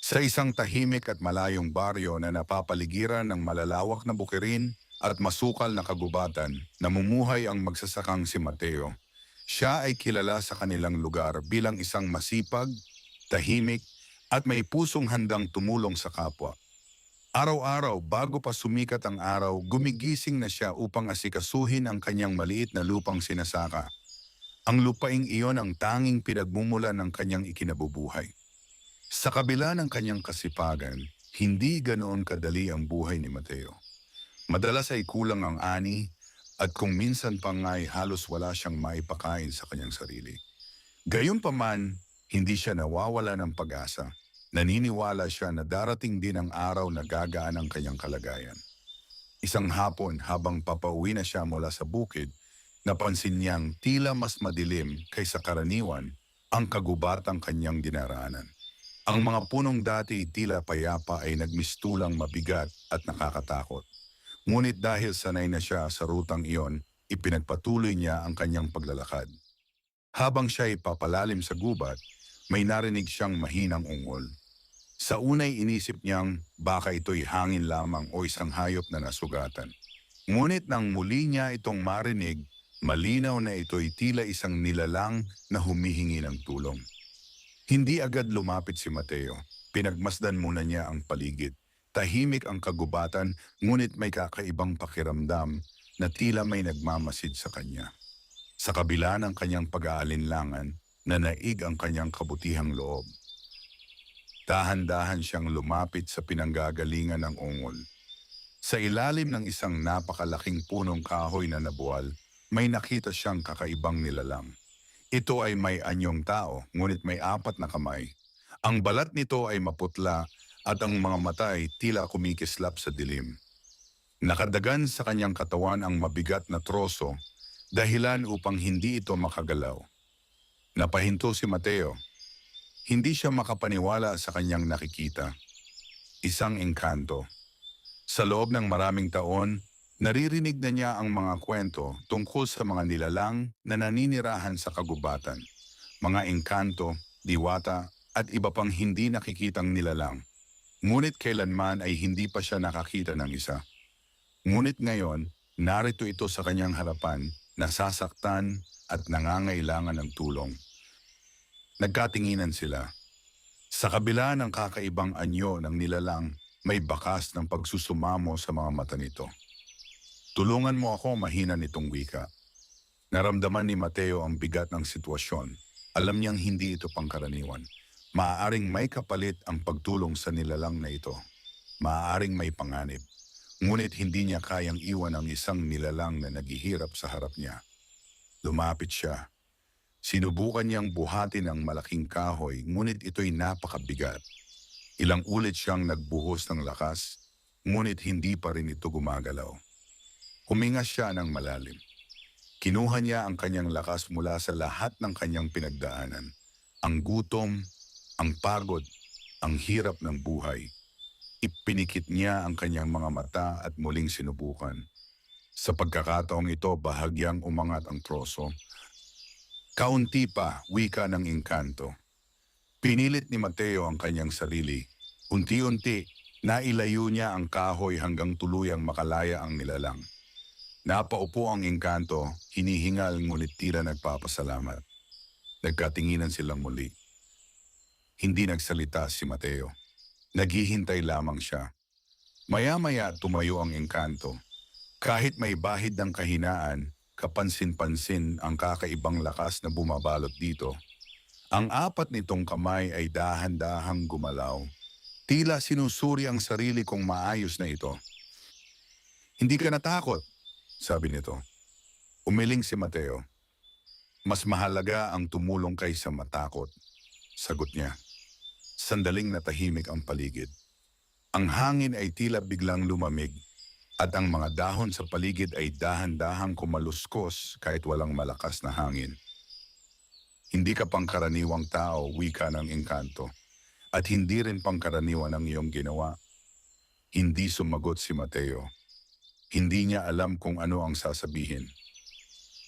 Sa isang tahimik at malayong baryo na napapaligiran ng malalawak na bukirin at masukal na kagubatan, namumuhay ang magsasakang si Mateo. Siya ay kilala sa kanilang lugar bilang isang masipag, tahimik, at may pusong handang tumulong sa kapwa. Araw-araw bago pa sumikat ang araw, gumigising na siya upang asikasuhin ang kanyang maliit na lupang sinasaka. Ang lupaing iyon ang tanging pinagmumulan ng kanyang ikinabubuhay. Sa kabila ng kanyang kasipagan, hindi ganoon kadali ang buhay ni Mateo. Madalas ay kulang ang ani at kung minsan pa nga'y halos wala siyang maipakain sa kanyang sarili. Gayunpaman, hindi siya nawawala ng pag-asa. Naniniwala siya na darating din ang araw na gagaan ang kanyang kalagayan. Isang hapon habang papauwi na siya mula sa bukid, napansin niyang tila mas madilim kaysa karaniwan ang kagubatang kanyang dinaraanan. Ang mga punong dati tila payapa ay nagmistulang mabigat at nakakatakot. Ngunit dahil sanay na siya sa rutang iyon, ipinagpatuloy niya ang kanyang paglalakad. Habang siya ay papalalim sa gubat, may narinig siyang mahinang ungol. Sa unay inisip niyang baka ito'y hangin lamang o isang hayop na nasugatan. Ngunit nang muli niya itong marinig, malinaw na ito'y tila isang nilalang na humihingi ng tulong. Hindi agad lumapit si Mateo. Pinagmasdan muna niya ang paligid. Tahimik ang kagubatan, ngunit may kakaibang pakiramdam na tila may nagmamasid sa kanya. Sa kabila ng kanyang pag-aalinlangan, nanaig ang kanyang kabutihang loob. Dahan-dahan siyang lumapit sa pinanggagalingan ng ungol. Sa ilalim ng isang napakalaking punong kahoy na nabuwal, may nakita siyang kakaibang nilalang. Ito ay may anyong tao, ngunit may apat na kamay. Ang balat nito ay maputla at ang mga mata ay tila kumikislap sa dilim. Nakadagan sa kanyang katawan ang mabigat na troso, dahilan upang hindi ito makagalaw. Napahinto si Mateo. Hindi siya makapaniwala sa kanyang nakikita. Isang engkanto. Sa loob ng maraming taon, naririnig na niya ang mga kwento tungkol sa mga nilalang na naninirahan sa kagubatan, mga engkanto, diwata, at iba pang hindi nakikitang nilalang. Ngunit kailanman ay hindi pa siya nakakita ng isa. Ngunit ngayon, narito ito sa kanyang harapan, nasasaktan at nangangailangan ng tulong. Nagkatinginan sila. Sa kabila ng kakaibang anyo ng nilalang, may bakas ng pagsusumamo sa mga mata nito. Tulungan mo ako, mahina nitong wika. Naramdaman ni Mateo ang bigat ng sitwasyon. Alam niyang hindi ito pangkaraniwan. Maaaring may kapalit ang pagtulong sa nilalang na ito. Maaaring may panganib. Ngunit hindi niya kayang iwan ang isang nilalang na naghihirap sa harap niya. Lumapit siya. Sinubukan niyang buhatin ang malaking kahoy, ngunit ito'y napakabigat. Ilang ulit siyang nagbuhos ng lakas, ngunit hindi pa rin ito gumagalaw. Huminga siya ng malalim. Kinuha niya ang kanyang lakas mula sa lahat ng kanyang pinagdaanan. Ang gutom, ang pagod, ang hirap ng buhay. Ipinikit niya ang kanyang mga mata at muling sinubukan. Sa pagkakataong ito, bahagyang umangat ang troso. Kaunti pa, wika ng engkanto. Pinilit ni Mateo ang kanyang sarili. Unti-unti, nailayo niya ang kahoy hanggang tuluyang makalaya ang nilalang. Napaupo ang engkanto, hinihingal ngunit tila nagpapasalamat. Nagkatinginan silang muli. Hindi nagsalita si Mateo. Naghihintay lamang siya. Maya-maya tumayo ang engkanto. Kahit may bahid ng kahinaan, kapansin-pansin ang kakaibang lakas na bumabalot dito. Ang apat nitong kamay ay dahan-dahang gumalaw. Tila sinusuri ang sarili kung maayos na ito. Hindi ka natakot, sabi nito. Umiling si Mateo. Mas mahalaga ang tumulong kaysa matakot, sagot niya. Sandaling natahimik ang paligid. Ang hangin ay tila biglang lumamig at ang mga dahon sa paligid ay dahan-dahang kumaluskos kahit walang malakas na hangin. Hindi ka pangkaraniwang tao, wika ng engkanto, at hindi rin pangkaraniwan ang iyong ginawa. Hindi sumagot si Mateo. Hindi niya alam kung ano ang sasabihin.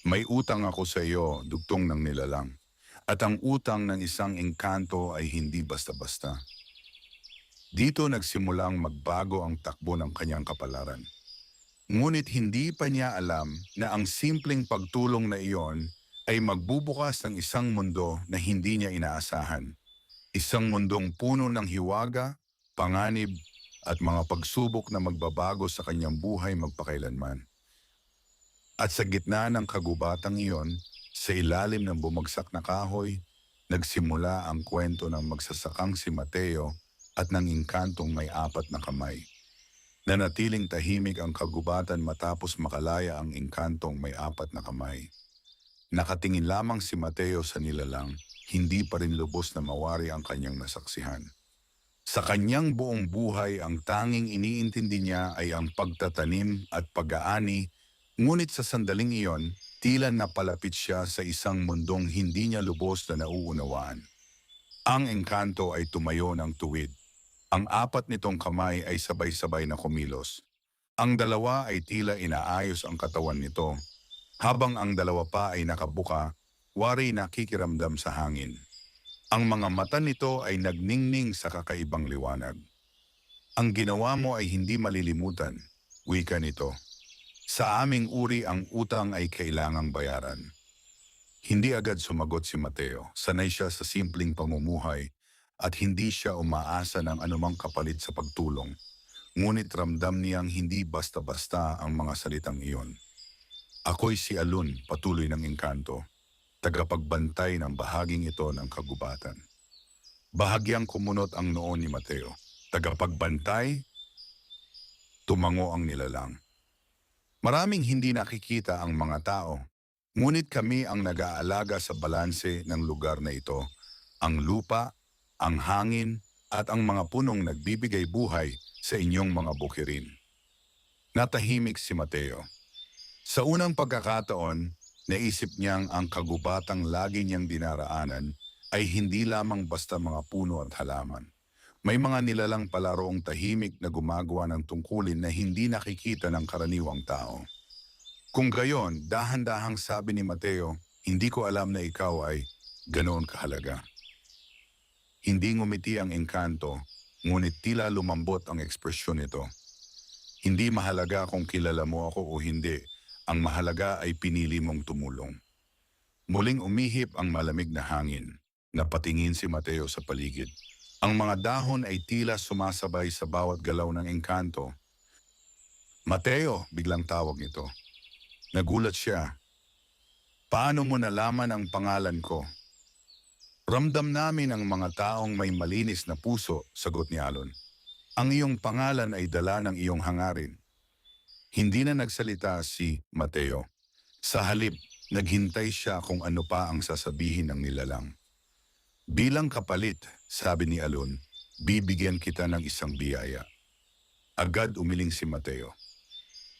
May utang ako sa iyo, dugtong ng nilalang. At ang utang ng isang engkanto ay hindi basta-basta. Dito nagsimulang magbago ang takbo ng kanyang kapalaran. Ngunit hindi pa niya alam na ang simpleng pagtulong na iyon ay magbubukas ng isang mundo na hindi niya inaasahan. Isang mundong puno ng hiwaga, panganib, at mga pagsubok na magbabago sa kanyang buhay magpakailanman. At sa gitna ng kagubatang iyon, sa ilalim ng bumagsak na kahoy, nagsimula ang kwento ng magsasakang si Mateo at ng engkantong may 4 na kamay. Nanatiling tahimik ang kagubatan matapos makalaya ang engkantong may 4 na kamay. Nakatingin lamang si Mateo sa nilalang, hindi pa rin lubos na mawari ang kanyang nasaksihan. Sa kanyang buong buhay, ang tanging iniintindi niya ay ang pagtatanim at pag-aani, ngunit sa sandaling iyon, tila napalapit siya sa isang mundong hindi niya lubos na nauunawaan. Ang engkanto ay tumayo ng tuwid. Ang 4 nitong kamay ay sabay-sabay na kumilos. Ang dalawa ay tila inaayos ang katawan nito, habang ang dalawa pa ay nakabuka, wari nakikiramdam sa hangin. Ang mga mata nito ay nagningning sa kakaibang liwanag. Ang ginawa mo ay hindi malilimutan, wika nito. Sa aming uri ang utang ay kailangang bayaran. Hindi agad sumagot si Mateo, sanay siya sa simpleng pamumuhay at hindi siya umaasa ng anumang kapalit sa pagtulong. Ngunit ramdam niyang hindi basta-basta ang mga salitang iyon. Ako'y si Alun, patuloy ng engkanto, tagapagbantay ng bahaging ito ng kagubatan. Bahagyang kumunot ang noon ni Mateo. Tagapagbantay, tumango ang nilalang. Maraming hindi nakikita ang mga tao, ngunit kami ang nag-aalaga sa balanse ng lugar na ito, ang lupa, ang hangin, at ang mga punong nagbibigay buhay sa inyong mga bukirin. Natahimik si Mateo. Sa unang pagkakataon, naisip niyang ang kagubatang lagi niyang dinaraanan ay hindi lamang basta mga puno at halaman. May mga nilalang palaroong tahimik na gumagawa ng tungkulin na hindi nakikita ng karaniwang tao. Kung gayon, dahan-dahang sabi ni Mateo, hindi ko alam na ikaw ay ganoon kahalaga. Hindi ngumiti ang engkanto, ngunit tila lumambot ang ekspresyon nito. Hindi mahalaga kung kilala mo ako o hindi, ang mahalaga ay pinili mong tumulong. Muling umihip ang malamig na hangin. Napatingin si Mateo sa paligid. Ang mga dahon ay tila sumasabay sa bawat galaw ng engkanto. Mateo, biglang tawag nito. Nagulat siya. Paano mo nalaman ang pangalan ko? Ramdam namin ang mga taong may malinis na puso, sagot ni Alon. Ang iyong pangalan ay dala ng iyong hangarin. Hindi na nagsalita si Mateo. Sa halip, naghintay siya kung ano pa ang sasabihin ng nilalang. Bilang kapalit, sabi ni Alon, bibigyan kita ng isang biyaya. Agad umiling si Mateo.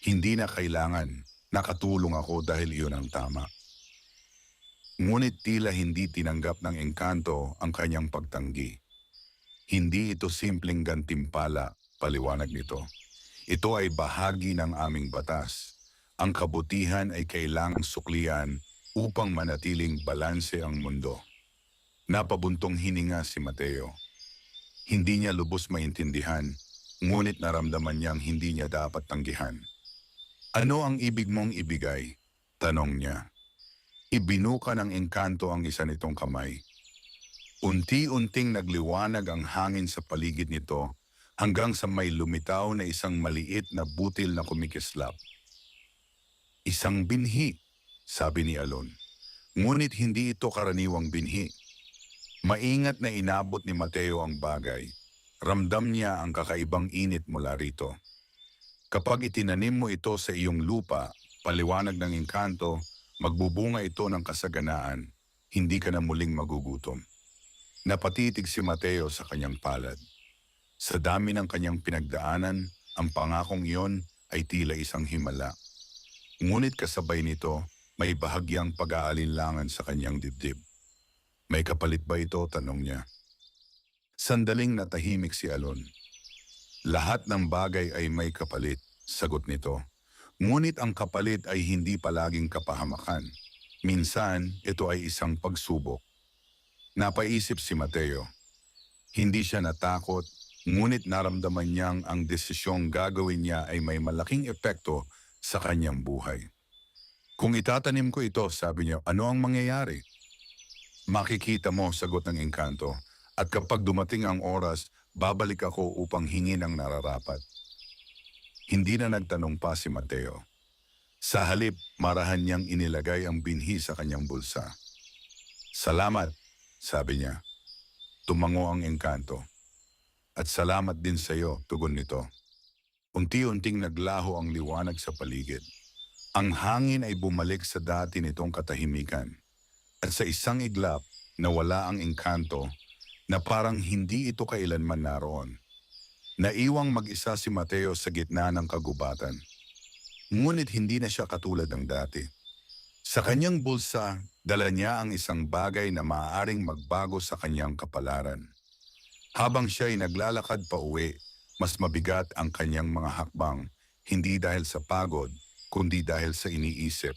Hindi na kailangan, nakatulong ako dahil iyon ang tama. Ngunit tila hindi tinanggap ng engkanto ang kanyang pagtanggi. Hindi ito simpleng gantimpala, paliwanag nito. Ito ay bahagi ng aming batas. Ang kabutihan ay kailangang suklian upang manatiling balanse ang mundo. Napabuntong hininga si Mateo. Hindi niya lubos maintindihan, ngunit naramdaman niyang hindi niya dapat tanggihan. Ano ang ibig mong ibigay? Tanong niya. Ibinuka ng engkanto ang isa nitong kamay. Unti-unting nagliwanag ang hangin sa paligid nito hanggang sa may lumitaw na isang maliit na butil na kumikislap. Isang binhi, sabi ni Alon. Ngunit hindi ito karaniwang binhi. Maingat na inabot ni Mateo ang bagay. Ramdam niya ang kakaibang init mula rito. Kapag itinanim mo ito sa iyong lupa, paliwanag ng engkanto, magbubunga ito ng kasaganaan. Hindi ka na muling magugutom. Napatitig si Mateo sa kanyang palad. Sa dami ng kanyang pinagdaanan, ang pangakong iyon ay tila isang himala. Ngunit kasabay nito, may bahagyang pag-aalinlangan sa kanyang dibdib. May kapalit ba ito? Tanong niya. Sandaling natahimik si Alon. Lahat ng bagay ay may kapalit, sagot nito. Ngunit ang kapalit ay hindi palaging kapahamakan. Minsan, ito ay isang pagsubok. Napaisip si Mateo. Hindi siya natakot, Ngunit naramdaman niyang ang desisyong gagawin niya ay may malaking epekto sa kanyang buhay. Kung itatanim ko ito, sabi niya, ano ang mangyayari? Makikita mo, sagot ng engkanto, at kapag dumating ang oras, babalik ako upang hingin ang nararapat. Hindi na nagtanong pa si Mateo. Sa halip, marahan niyang inilagay ang binhi sa kanyang bulsa. Salamat, sabi niya. Tumango ang engkanto. At salamat din sa iyo, tugon nito. Unti-unting naglaho ang liwanag sa paligid. Ang hangin ay bumalik sa dati nitong katahimikan. At sa isang iglap, nawala ang engkanto na parang hindi ito kailanman naroon. Naiwang mag-isa si Mateo sa gitna ng kagubatan. Ngunit hindi na siya katulad ng dati. Sa kanyang bulsa, dala niya ang isang bagay na maaaring magbago sa kanyang kapalaran. Habang siya ay naglalakad pa uwi, mas mabigat ang kanyang mga hakbang, hindi dahil sa pagod, kundi dahil sa iniisip.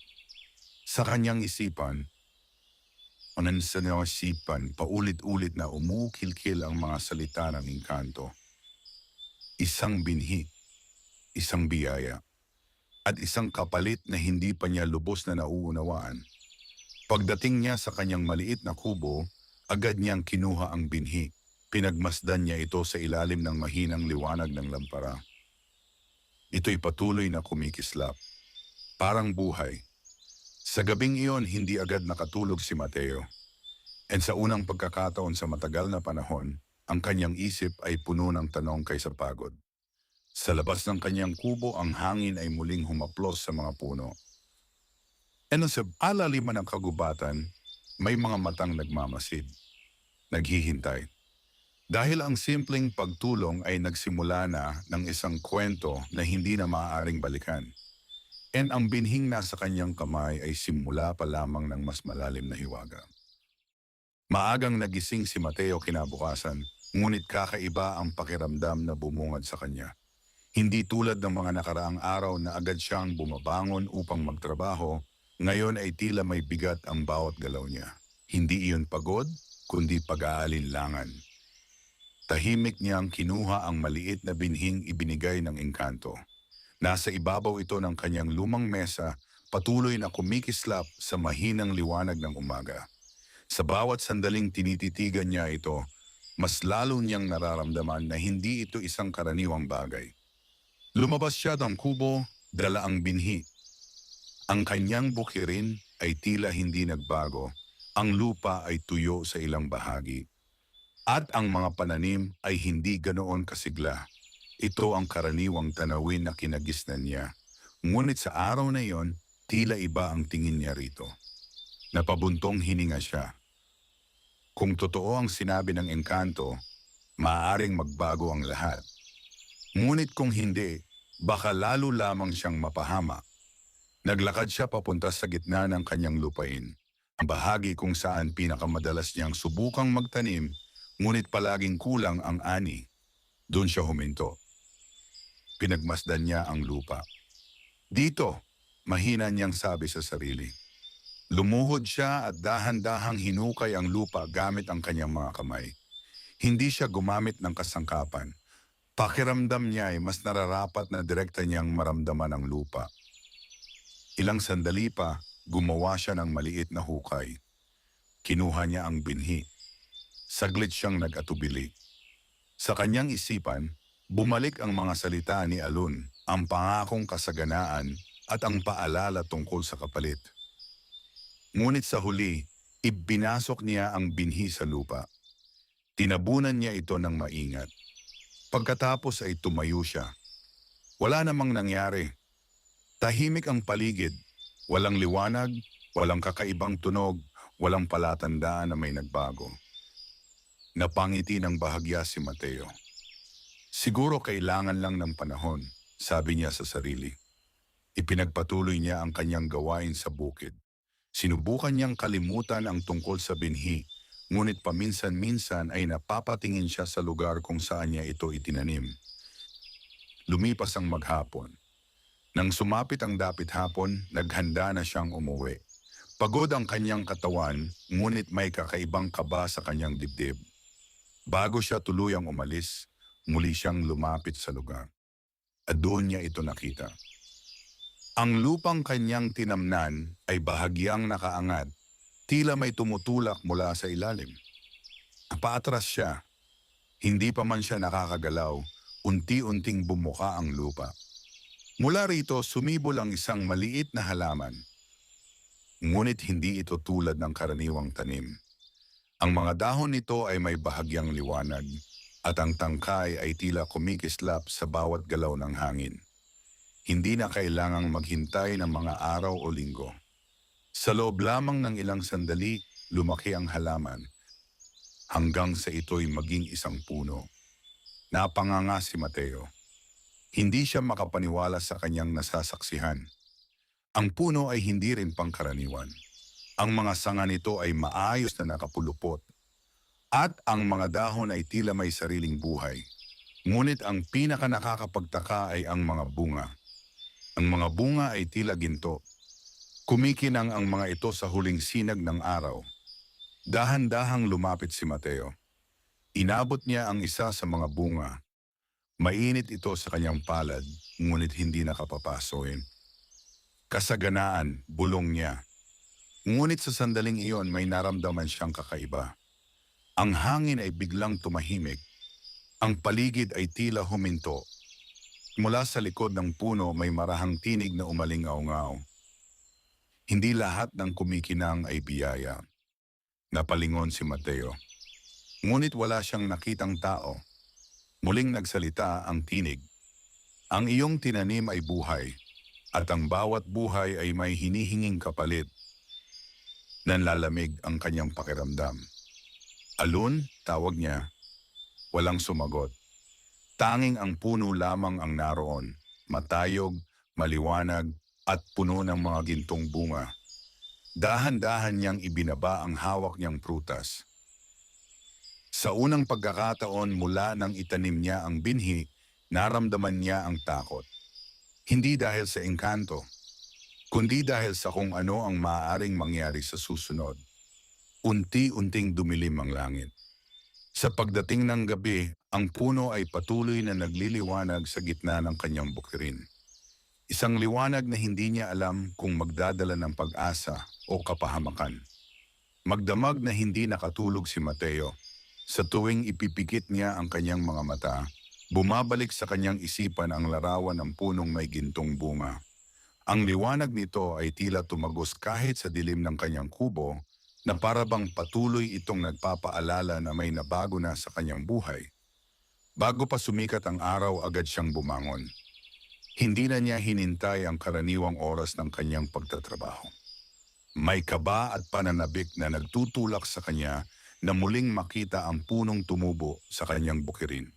Sa kanyang isipan, paulit-ulit na umukilkil ang mga salita ng engkanto. Isang binhi, isang biyaya, at isang kapalit na hindi pa niya lubos na nauunawaan. Pagdating niya sa kanyang maliit na kubo, agad niyang kinuha ang binhi. Pinagmasdan niya ito sa ilalim ng mahinang liwanag ng lampara. Ito'y patuloy na kumikislap. Parang buhay. Sa gabing iyon, hindi agad nakatulog si Mateo. And sa unang pagkakataon sa matagal na panahon, ang kanyang isip ay puno ng tanong kaysa pagod. Sa labas ng kanyang kubo, ang hangin ay muling humaplos sa mga puno. And sa alaliman ng kagubatan, may mga matang nagmamasid, naghihintay. Dahil ang simpleng pagtulong ay nagsimula na ng isang kwento na hindi na maaaring balikan. And ang binhing nasa kanyang kamay ay simula pa lamang ng mas malalim na hiwaga. Maagang nagising si Mateo kinabukasan, ngunit kakaiba ang pakiramdam na bumungad sa kanya. Hindi tulad ng mga nakaraang araw na agad siyang bumabangon upang magtrabaho, ngayon ay tila may bigat ang bawat galaw niya. Hindi iyon pagod, kundi pag-aalinlangan. Tahimik niyang kinuha ang maliit na binhing ibinigay ng engkanto. Nasa ibabaw ito ng kanyang lumang mesa, patuloy na kumikislap sa mahinang liwanag ng umaga. Sa bawat sandaling tinititigan niya ito, mas lalo niyang nararamdaman na hindi ito isang karaniwang bagay. Lumabas siya ng kubo, dala ang binhi. Ang kanyang bukirin ay tila hindi nagbago. Ang lupa ay tuyo sa ilang bahagi. At ang mga pananim ay hindi ganoon kasigla. Ito ang karaniwang tanawin na kinagisnan niya. Ngunit sa araw na iyon, tila iba ang tingin niya rito. Napabuntong hininga siya. Kung totoo ang sinabi ng engkanto, maaaring magbago ang lahat. Ngunit kung hindi, baka lalo lamang siyang mapahama. Naglakad siya papunta sa gitna ng kanyang lupain. Ang bahagi kung saan pinakamadalas niyang subukang magtanim, ngunit palaging kulang ang ani. Doon siya huminto. Pinagmasdan niya ang lupa. Dito, mahina niyang sabi sa sarili. Lumuhod siya at dahan-dahang hinukay ang lupa gamit ang kanyang mga kamay. Hindi siya gumamit ng kasangkapan. Pakiramdam niya ay mas nararapat na direkta niyang maramdaman ang lupa. Ilang sandali pa, gumawa siya ng maliit na hukay. Kinuha niya ang binhi. Saglit siyang nag-atubili. Sa kanyang isipan, bumalik ang mga salita ni Alun, ang pangakong kasaganaan at ang paalala tungkol sa kapalit. Ngunit sa huli, ibinasok niya ang binhi sa lupa. Tinabunan niya ito ng maingat. Pagkatapos ay tumayo siya. Wala namang nangyari. Tahimik ang paligid. Walang liwanag, walang kakaibang tunog, walang palatandaan na may nagbago. Napangiti ng bahagya si Mateo. Siguro kailangan lang ng panahon, sabi niya sa sarili. Ipinagpatuloy niya ang kanyang gawain sa bukid. Sinubukan niyang kalimutan ang tungkol sa binhi, ngunit paminsan-minsan ay napapatingin siya sa lugar kung saan niya ito itinanim. Lumipas ang maghapon. Nang sumapit ang dapit hapon, naghanda na siyang umuwi. Pagod ang kanyang katawan, ngunit may kakaibang kaba sa kanyang dibdib. Bago siya tuluyang umalis, muli siyang lumapit sa lugar. At doon niya ito nakita. Ang lupang kanyang tinamnan ay bahagyang nakaangat, tila may tumutulak mula sa ilalim. Paatras siya, hindi pa man siya nakakagalaw, unti-unting bumuka ang lupa. Mula rito sumibol ang isang maliit na halaman. Ngunit hindi ito tulad ng karaniwang tanim. Ang mga dahon nito ay may bahagyang liwanag at ang tangkay ay tila kumikislap sa bawat galaw ng hangin. Hindi na kailangang maghintay ng mga araw o linggo. Sa loob lamang ng ilang sandali, lumaki ang halaman hanggang sa ito'y maging isang puno. Napanganga si Mateo. Hindi siya makapaniwala sa kanyang nasasaksihan. Ang puno ay hindi rin pangkaraniwan. Ang mga sanga nito ay maayos na nakapulupot at ang mga dahon ay tila may sariling buhay. Ngunit ang pinaka nakakapagtaka ay ang mga bunga. Ang mga bunga ay tila ginto. Kumikinang ang mga ito sa huling sinag ng araw. Dahan-dahang lumapit si Mateo. Inabot niya ang isa sa mga bunga. Mainit ito sa kanyang palad, ngunit hindi nakapapasoin. Kasaganaan, bulong niya. Ngunit sa sandaling iyon may naramdaman siyang kakaiba. Ang hangin ay biglang tumahimik. Ang paligid ay tila huminto. Mula sa likod ng puno may marahang tinig na umalingaw-ngaw. Hindi lahat ng kumikinang ay biyaya. Napalingon si Mateo. Ngunit wala siyang nakitang tao. Muling nagsalita ang tinig. Ang iyong tinanim ay buhay, at ang bawat buhay ay may hinihinging kapalit. Nanlalamig ang kanyang pakiramdam. Alun, tawag niya. Walang sumagot. Tanging ang puno lamang ang naroon, matayog, maliwanag, at puno ng mga gintong bunga. Dahan-dahan niyang ibinaba ang hawak niyang prutas. Sa unang pagkakataon mula nang itanim niya ang binhi, naramdaman niya ang takot. Hindi dahil sa engkanto, kundi dahil sa kung ano ang maaaring mangyari sa susunod. Unti-unting dumilim ang langit. Sa pagdating ng gabi, ang puno ay patuloy na nagliliwanag sa gitna ng kanyang bukirin. Isang liwanag na hindi niya alam kung magdadala ng pag-asa o kapahamakan. Magdamag na hindi nakatulog si Mateo. Sa tuwing ipipikit niya ang kanyang mga mata, bumabalik sa kanyang isipan ang larawan ng punong may gintong bunga. Ang liwanag nito ay tila tumagos kahit sa dilim ng kanyang kubo, na para bang patuloy itong nagpapaalala na may nabago na sa kanyang buhay. Bago pa sumikat ang araw, agad siyang bumangon. Hindi na niya hinintay ang karaniwang oras ng kanyang pagtatrabaho. May kaba at pananabik na nagtutulak sa kanya na muling makita ang punong tumubo sa kanyang bukirin.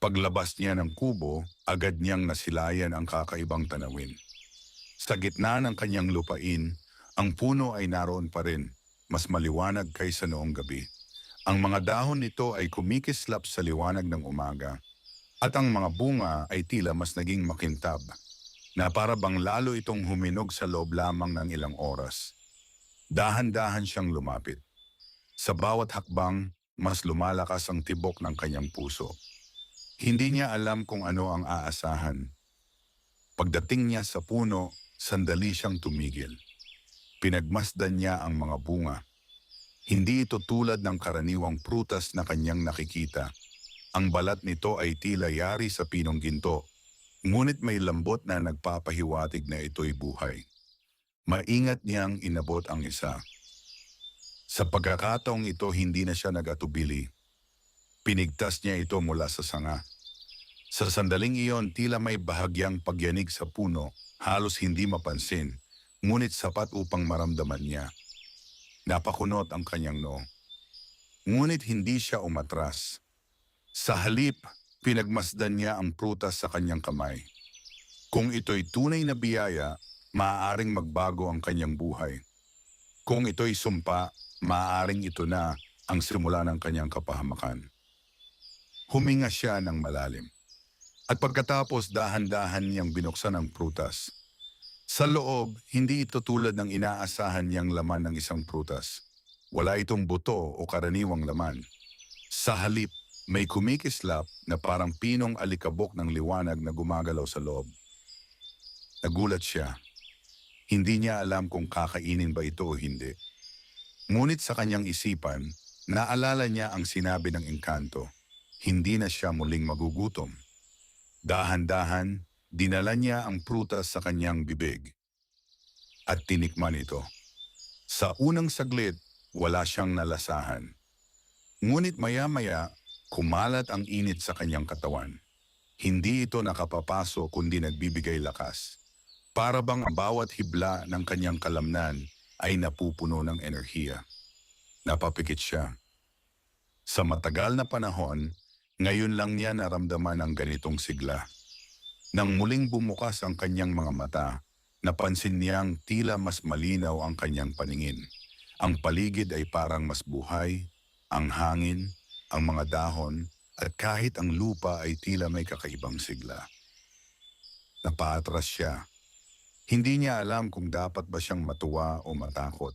Paglabas niya ng kubo, agad niyang nasilayan ang kakaibang tanawin. Sa gitna ng kanyang lupain, ang puno ay naroon pa rin, mas maliwanag kaysa noong gabi. Ang mga dahon nito ay kumikislap sa liwanag ng umaga, at ang mga bunga ay tila mas naging makintab, na para bang lalo itong huminog sa loob lamang ng ilang oras. Dahan-dahan siyang lumapit. Sa bawat hakbang, mas lumalakas ang tibok ng kanyang puso. Hindi niya alam kung ano ang aasahan. Pagdating niya sa puno, sandali siyang tumigil. Pinagmasdan niya ang mga bunga. Hindi ito tulad ng karaniwang prutas na kanyang nakikita. Ang balat nito ay tila yari sa pinong ginto, ngunit may lambot na nagpapahiwatig na ito'y buhay. Maingat niyang inabot ang isa. Sa pagkakataong ito, hindi na siya nagatubili. Pinigtas niya ito mula sa sanga. Sa sandaling iyon, tila may bahagyang pagyanig sa puno, halos hindi mapansin, ngunit sapat upang maramdaman niya. Napakunot ang kanyang noo. Ngunit hindi siya umatras. Sa halip, pinagmasdan niya ang prutas sa kanyang kamay. Kung ito'y tunay na biyaya, maaaring magbago ang kanyang buhay. Kung ito'y sumpa, maaaring ito na ang simula ng kanyang kapahamakan. Huminga siya ng malalim. At pagkatapos dahan-dahan niyang binuksan ang prutas. Sa loob, hindi ito tulad ng inaasahan niyang laman ng isang prutas. Wala itong buto o karaniwang laman. Sa halip, May kumikislap na parang pinong alikabok ng liwanag na gumagalaw sa loob. Nagulat siya. Hindi niya alam kung kakainin ba ito o hindi. Ngunit sa kanyang isipan, naalala niya ang sinabi ng engkanto. Hindi na siya muling magugutom. Dahan-dahan, dinala niya ang prutas sa kanyang bibig at tinikman ito. Sa unang saglit, wala siyang nalasahan. Ngunit maya-maya, kumalat ang init sa kanyang katawan. Hindi ito nakapapaso kundi nagbibigay lakas. Para bang ang bawat hibla ng kanyang kalamnan ay napupuno ng enerhiya. Napapikit siya. Sa matagal na panahon, ngayon lang niya naramdaman ang ganitong sigla. Nang muling bumukas ang kanyang mga mata, napansin niyang tila mas malinaw ang kanyang paningin. Ang paligid ay parang mas buhay, ang hangin, ang mga dahon, at kahit ang lupa ay tila may kakaibang sigla. Napaatras siya. Hindi niya alam kung dapat ba siyang matuwa o matakot.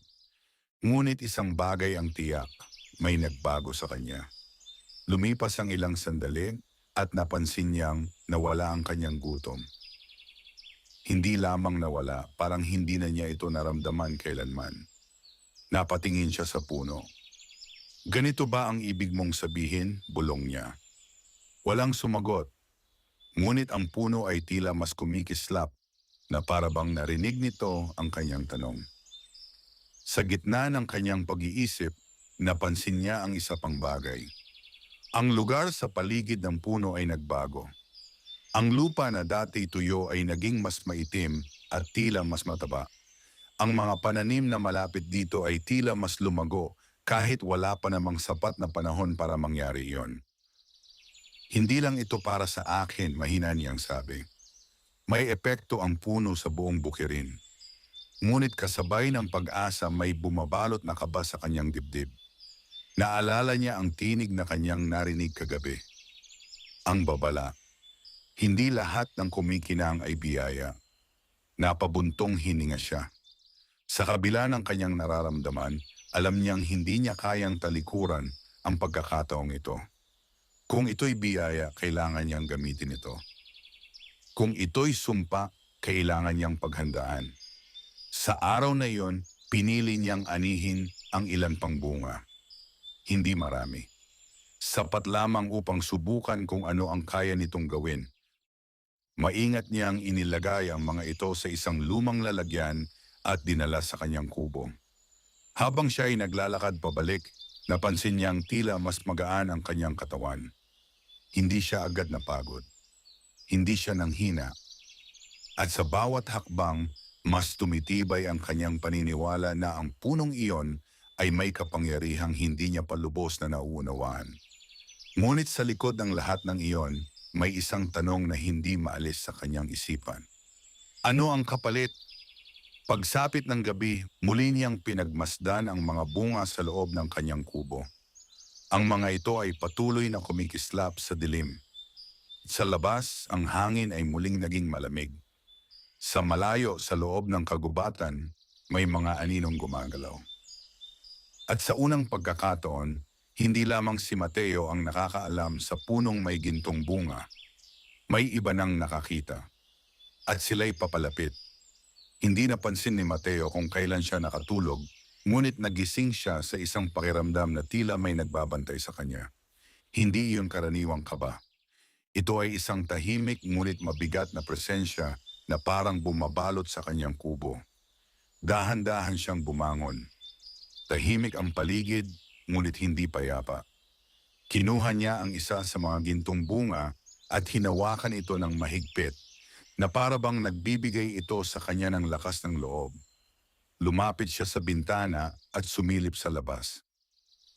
Ngunit isang bagay ang tiyak, may nagbago sa kanya. Lumipas ang ilang sandali at napansin niyang nawala ang kanyang gutom. Hindi lamang nawala, parang hindi na niya ito naramdaman kailanman. Napatingin siya sa puno. Ganito ba ang ibig mong sabihin? Bulong niya. Walang sumagot. Ngunit ang puno ay tila mas kumikislap na para bang narinig nito ang kanyang tanong. Sa gitna ng kanyang pag-iisip, napansin niya ang isa pang bagay. Ang lugar sa paligid ng puno ay nagbago. Ang lupa na dati tuyo ay naging mas maitim at tila mas mataba. Ang mga pananim na malapit dito ay tila mas lumago kahit wala pa namang sapat na panahon para mangyari iyon. Hindi lang ito para sa akin, mahina niyang sabi. May epekto ang puno sa buong bukirin. Ngunit kasabay ng pag-asa may bumabalot na kaba sa kanyang dibdib. Naalala niya ang tinig na kanyang narinig kagabi. Ang babala. Hindi lahat ng kumikinang ay biyaya. Napabuntong hininga siya. Sa kabila ng kanyang nararamdaman, alam niyang hindi niya kayang talikuran ang pagkakataong ito. Kung ito'y biyaya, kailangan niyang gamitin ito. Kung ito'y sumpa, kailangan niyang paghandaan. Sa araw na iyon, pinili niyang anihin ang ilan pang bunga. Hindi marami. Sapat lamang upang subukan kung ano ang kaya nitong gawin. Maingat niyang inilagay ang mga ito sa isang lumang lalagyan at dinala sa kanyang kubo. Habang siya ay naglalakad pabalik, napansin niyang tila mas magaan ang kanyang katawan. Hindi siya agad napagod. Hindi siya nanghina. At sa bawat hakbang, mas tumitibay ang kanyang paniniwala na ang punong iyon ay may kapangyarihang hindi niya palubos na nauunawaan. Ngunit sa likod ng lahat ng iyon, may isang tanong na hindi maalis sa kanyang isipan. Ano ang kapalit? Pagsapit ng gabi, muli niyang pinagmasdan ang mga bunga sa loob ng kanyang kubo. Ang mga ito ay patuloy na kumikislap sa dilim. Sa labas, ang hangin ay muling naging malamig. Sa malayo, sa loob ng kagubatan, may mga aninong gumagalaw. At sa unang pagkakataon, hindi lamang si Mateo ang nakakaalam sa punong may gintong bunga. May iba nang nakakita. At sila'y papalapit. Hindi napansin ni Mateo kung kailan siya nakatulog, ngunit nagising siya sa isang pakiramdam na tila may nagbabantay sa kanya. Hindi iyon karaniwang kaba. Ito ay isang tahimik ngunit mabigat na presensya na parang bumabalot sa kanyang kubo. Dahan-dahan siyang bumangon. Tahimik ang paligid, ngunit hindi payapa. Kinuha niya ang isa sa mga gintong bunga at hinawakan ito ng mahigpit na para bang nagbibigay ito sa kanya ng lakas ng loob. Lumapit siya sa bintana at sumilip sa labas.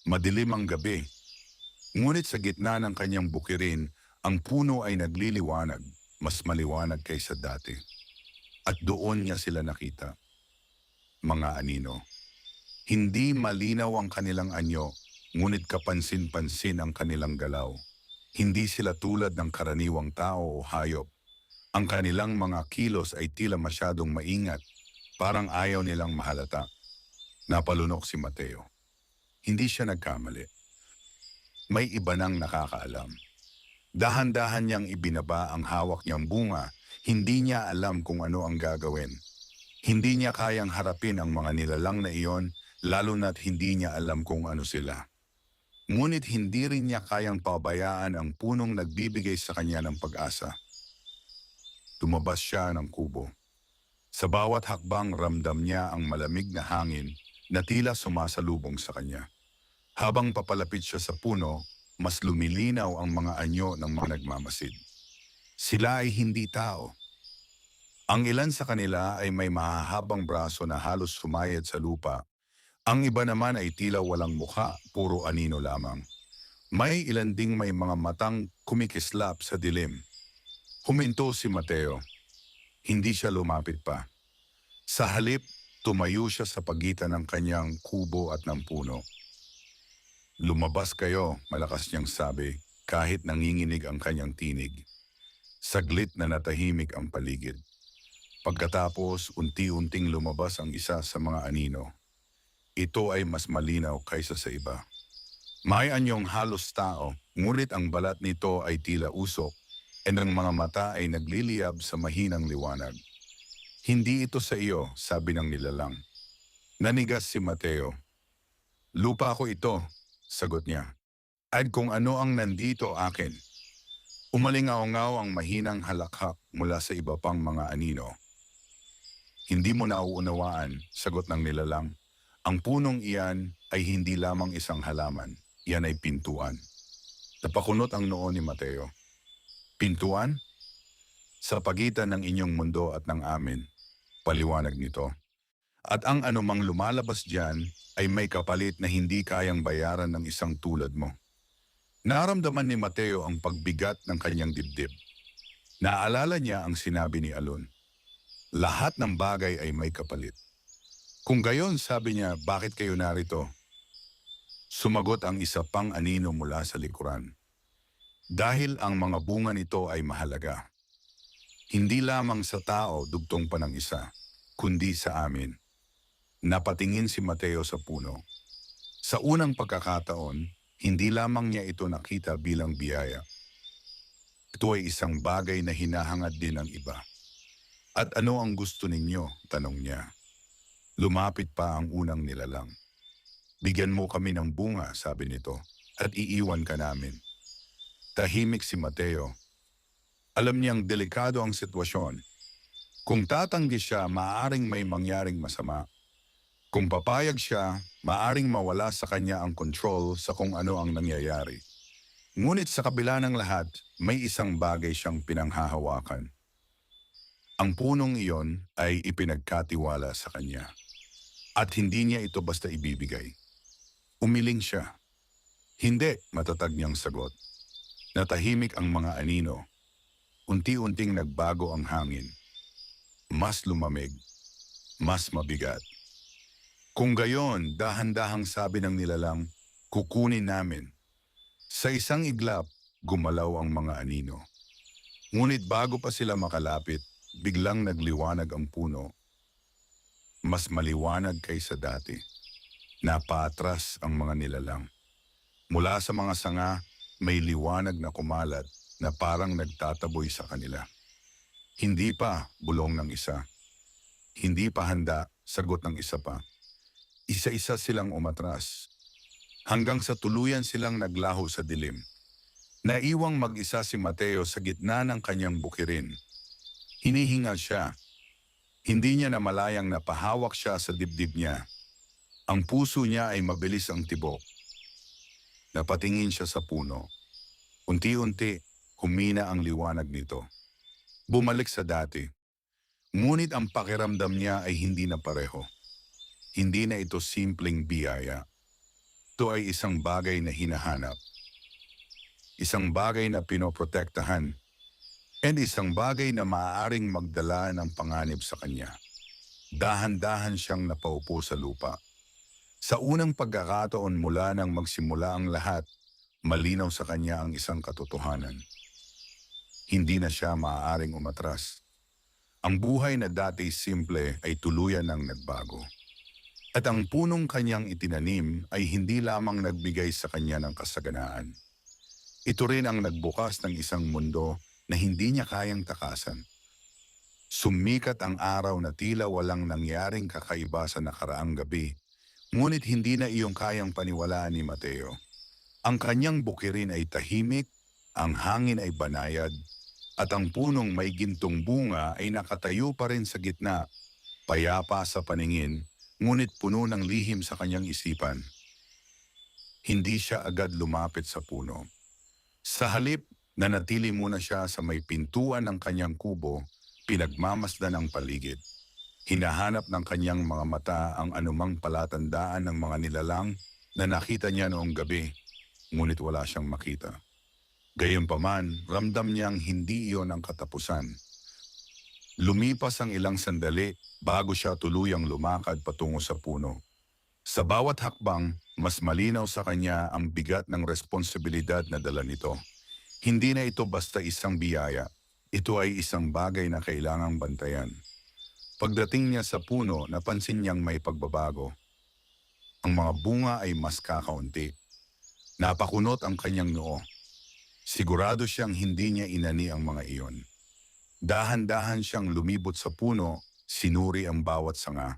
Madilim ang gabi. Ngunit sa gitna ng kanyang bukirin, ang puno ay nagliliwanag, mas maliwanag kaysa dati. At doon niya sila nakita. Mga anino. Hindi malinaw ang kanilang anyo, ngunit kapansin-pansin ang kanilang galaw. Hindi sila tulad ng karaniwang tao o hayop. Ang kanilang mga kilos ay tila masyadong maingat, parang ayaw nilang mahalata. Napalunok si Mateo. Hindi siya nagkamali. may iba nang nakakaalam. Dahan-dahan niyang ibinaba ang hawak niyang bunga, hindi niya alam kung ano ang gagawin. Hindi niya kayang harapin ang mga nilalang na iyon, lalo na't hindi niya alam kung ano sila. Ngunit hindi rin niya kayang pabayaan ang punong nagbibigay sa kanya ng pag-asa. Tumabas siya ng kubo. Sa bawat hakbang ramdam niya ang malamig na hangin na tila sumasalubong sa kanya. Habang papalapit siya sa puno, mas lumilinaw ang mga anyo ng mga nagmamasid. Sila ay hindi tao. Ang ilan sa kanila ay may mahahabang braso na halos sumayad sa lupa. Ang iba naman ay tila walang mukha, puro anino lamang. May ilan ding may mga matang kumikislap sa dilim. Huminto si Mateo. Hindi siya lumapit pa. Sa halip, tumayo siya sa pagitan ng kanyang kubo at ng puno. Lumabas kayo, malakas niyang sabi, kahit nanginginig ang kanyang tinig. Saglit na natahimik ang paligid. Pagkatapos, unti-unting lumabas ang isa sa mga anino. Ito ay mas malinaw kaysa sa iba. May anyong halos tao, ngunit ang balat nito ay tila usok, at ang mga mata ay nagliliyab sa mahinang liwanag. Hindi ito sa iyo, sabi ng nilalang. Nanigas si Mateo. Lupa ko ito, sagot niya. At kung ano ang nandito akin. Umalingaw-ngaw ang mahinang halakhak mula sa iba pang mga anino. Hindi mo nauunawaan, sagot ng nilalang. Ang punong iyan ay hindi lamang isang halaman, iyan ay pintuan. Napakunot ang noo ni Mateo. Pintuan? Sa pagitan ng inyong mundo at ng amin, paliwanag nito. At ang anumang lumalabas diyan ay may kapalit na hindi kayang bayaran ng isang tulad mo. Naramdaman ni Mateo ang pagbigat ng kanyang dibdib. Naalala niya ang sinabi ni Alon. Lahat ng bagay ay may kapalit. Kung gayon, sabi niya, bakit kayo narito? Sumagot ang isa pang anino mula sa likuran. Dahil ang mga bunga nito ay mahalaga. Hindi lamang sa tao dugtong pa ng isa, kundi sa amin. Napatingin si Mateo sa puno. Sa unang pagkakataon, hindi lamang niya ito nakita bilang biyaya. Ito ay isang bagay na hinahangad din ng iba. At ano ang gusto ninyo? Tanong niya. Lumapit pa ang unang nilalang. Bigyan mo kami ng bunga, sabi nito, at iiwan ka namin. Tahimik si Mateo. Alam niyang delikado ang sitwasyon. Kung tatanggi siya, maaaring may mangyaring masama. Kung papayag siya, maaaring mawala sa kanya ang control sa kung ano ang nangyayari. Ngunit sa kabila ng lahat, may isang bagay siyang pinanghahawakan. Ang punong iyon ay ipinagkatiwala sa kanya. At hindi niya ito basta ibibigay. Umiling siya. Hindi, matatag niyang sagot. Natahimik ang mga anino. Unti-unting nagbago ang hangin. Mas lumamig. Mas mabigat. Kung gayon, dahan-dahang sabi ng nilalang, kukunin namin. Sa isang iglap, gumalaw ang mga anino. Ngunit bago pa sila makalapit, biglang nagliwanag ang puno. Mas maliwanag kaysa dati. Napaatras ang mga nilalang. Mula sa mga sanga, may liwanag na kumalat na parang nagtataboy sa kanila. Hindi pa, bulong ng isa. Hindi pa handa, sagot ng isa pa. Isa-isa silang umatras. Hanggang sa tuluyan silang naglaho sa dilim. Naiwang mag-isa si Mateo sa gitna ng kanyang bukirin. Hinihingal siya. Hindi niya namalayang napahawak siya sa dibdib niya. Ang puso niya ay mabilis ang tibok. Napatingin siya sa puno. Unti-unti, humina ang liwanag nito. Bumalik sa dati. Ngunit ang pakiramdam niya ay hindi na pareho. Hindi na ito simpleng biyaya. Ito ay isang bagay na hinahanap. Isang bagay na pinoprotektahan. And isang bagay na maaaring magdala ng panganib sa kanya. Dahan-dahan siyang napaupo sa lupa. Sa unang pagkakataon mula nang magsimula ang lahat, malinaw sa kanya ang isang katotohanan. Hindi na siya maaaring umatras. Ang buhay na dati simple ay tuluyan ng nagbago. At ang punong kanyang itinanim ay hindi lamang nagbigay sa kanya ng kasaganaan. Ito rin ang nagbukas ng isang mundo na hindi niya kayang takasan. Sumikat ang araw na tila walang nangyaring kakaiba sa nakaraang gabi, ngunit hindi na iyong kayang paniwalaan ni Mateo. Ang kanyang bukirin ay tahimik, ang hangin ay banayad, at ang punong may gintong bunga ay nakatayo pa rin sa gitna, payapa sa paningin, ngunit puno ng lihim sa kanyang isipan. Hindi siya agad lumapit sa puno. Sa halip, nanatili muna siya sa may pintuan ng kanyang kubo, pinagmamasdan ang paligid. Hinahanap ng kanyang mga mata ang anumang palatandaan ng mga nilalang na nakita niya noong gabi, ngunit wala siyang makita. Gayunpaman, ramdam niyang hindi iyon ang katapusan. Lumipas ang ilang sandali bago siya tuluyang lumakad patungo sa puno. Sa bawat hakbang, mas malinaw sa kanya ang bigat ng responsibilidad na dala nito. Hindi na ito basta isang biyaya, ito ay isang bagay na kailangang bantayan. Pagdating niya sa puno, napansin niyang may pagbabago. Ang mga bunga ay mas kakaunti. Napakunot ang kanyang noo. Sigurado siyang hindi niya inani ang mga iyon. Dahan-dahan siyang lumibot sa puno, sinuri ang bawat sanga.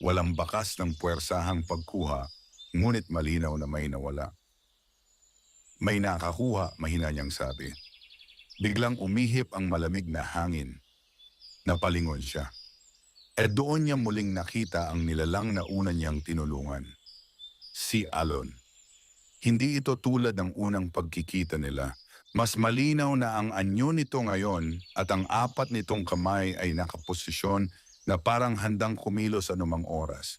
Walang bakas ng puwersahang pagkuha, ngunit malinaw na may nawala. May nakakuha, mahina niyang sabi. Biglang umihip ang malamig na hangin. Napalingon siya. At doon niya muling nakita ang nilalang na una niyang tinulungan. Si Alon. Hindi ito tulad ng unang pagkikita nila. Mas malinaw na ang anyo nito ngayon at ang apat nitong kamay ay nakaposisyon na parang handang kumilos anumang oras.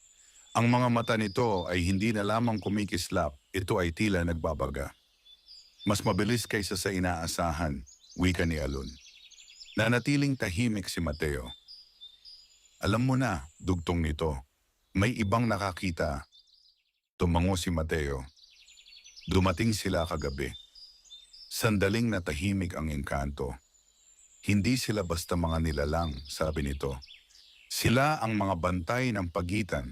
Ang mga mata nito ay hindi na lamang kumikislap, ito ay tila nagbabaga. Mas mabilis kaysa sa inaasahan, wika ni Alon. Nanatiling tahimik si Mateo. Alam mo na, dugtong nito, may ibang nakakita. Tumango si Mateo. Dumating sila kagabi. Sandaling natahimik ang engkanto. Hindi sila basta mga nilalang, sabi nito. Sila ang mga bantay ng pagitan,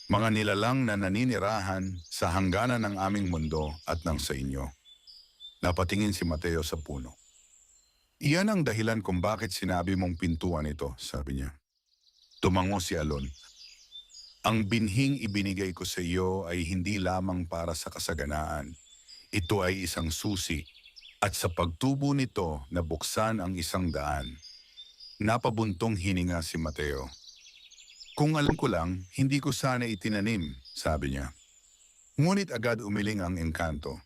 mga nilalang na naninirahan sa hangganan ng aming mundo at ng sa inyo. Napatingin si Mateo sa puno. Iyan ang dahilan kung bakit sinabi mong pintuan ito, sabi niya. Tumango si Alon. Ang binhing ibinigay ko sa iyo ay hindi lamang para sa kasaganaan. Ito ay isang susi at sa pagtubo nito nabuksan ang isang daan. Napabuntong hininga si Mateo. Kung alam ko lang, hindi ko sana itinanim, sabi niya. Ngunit agad umiling ang engkanto.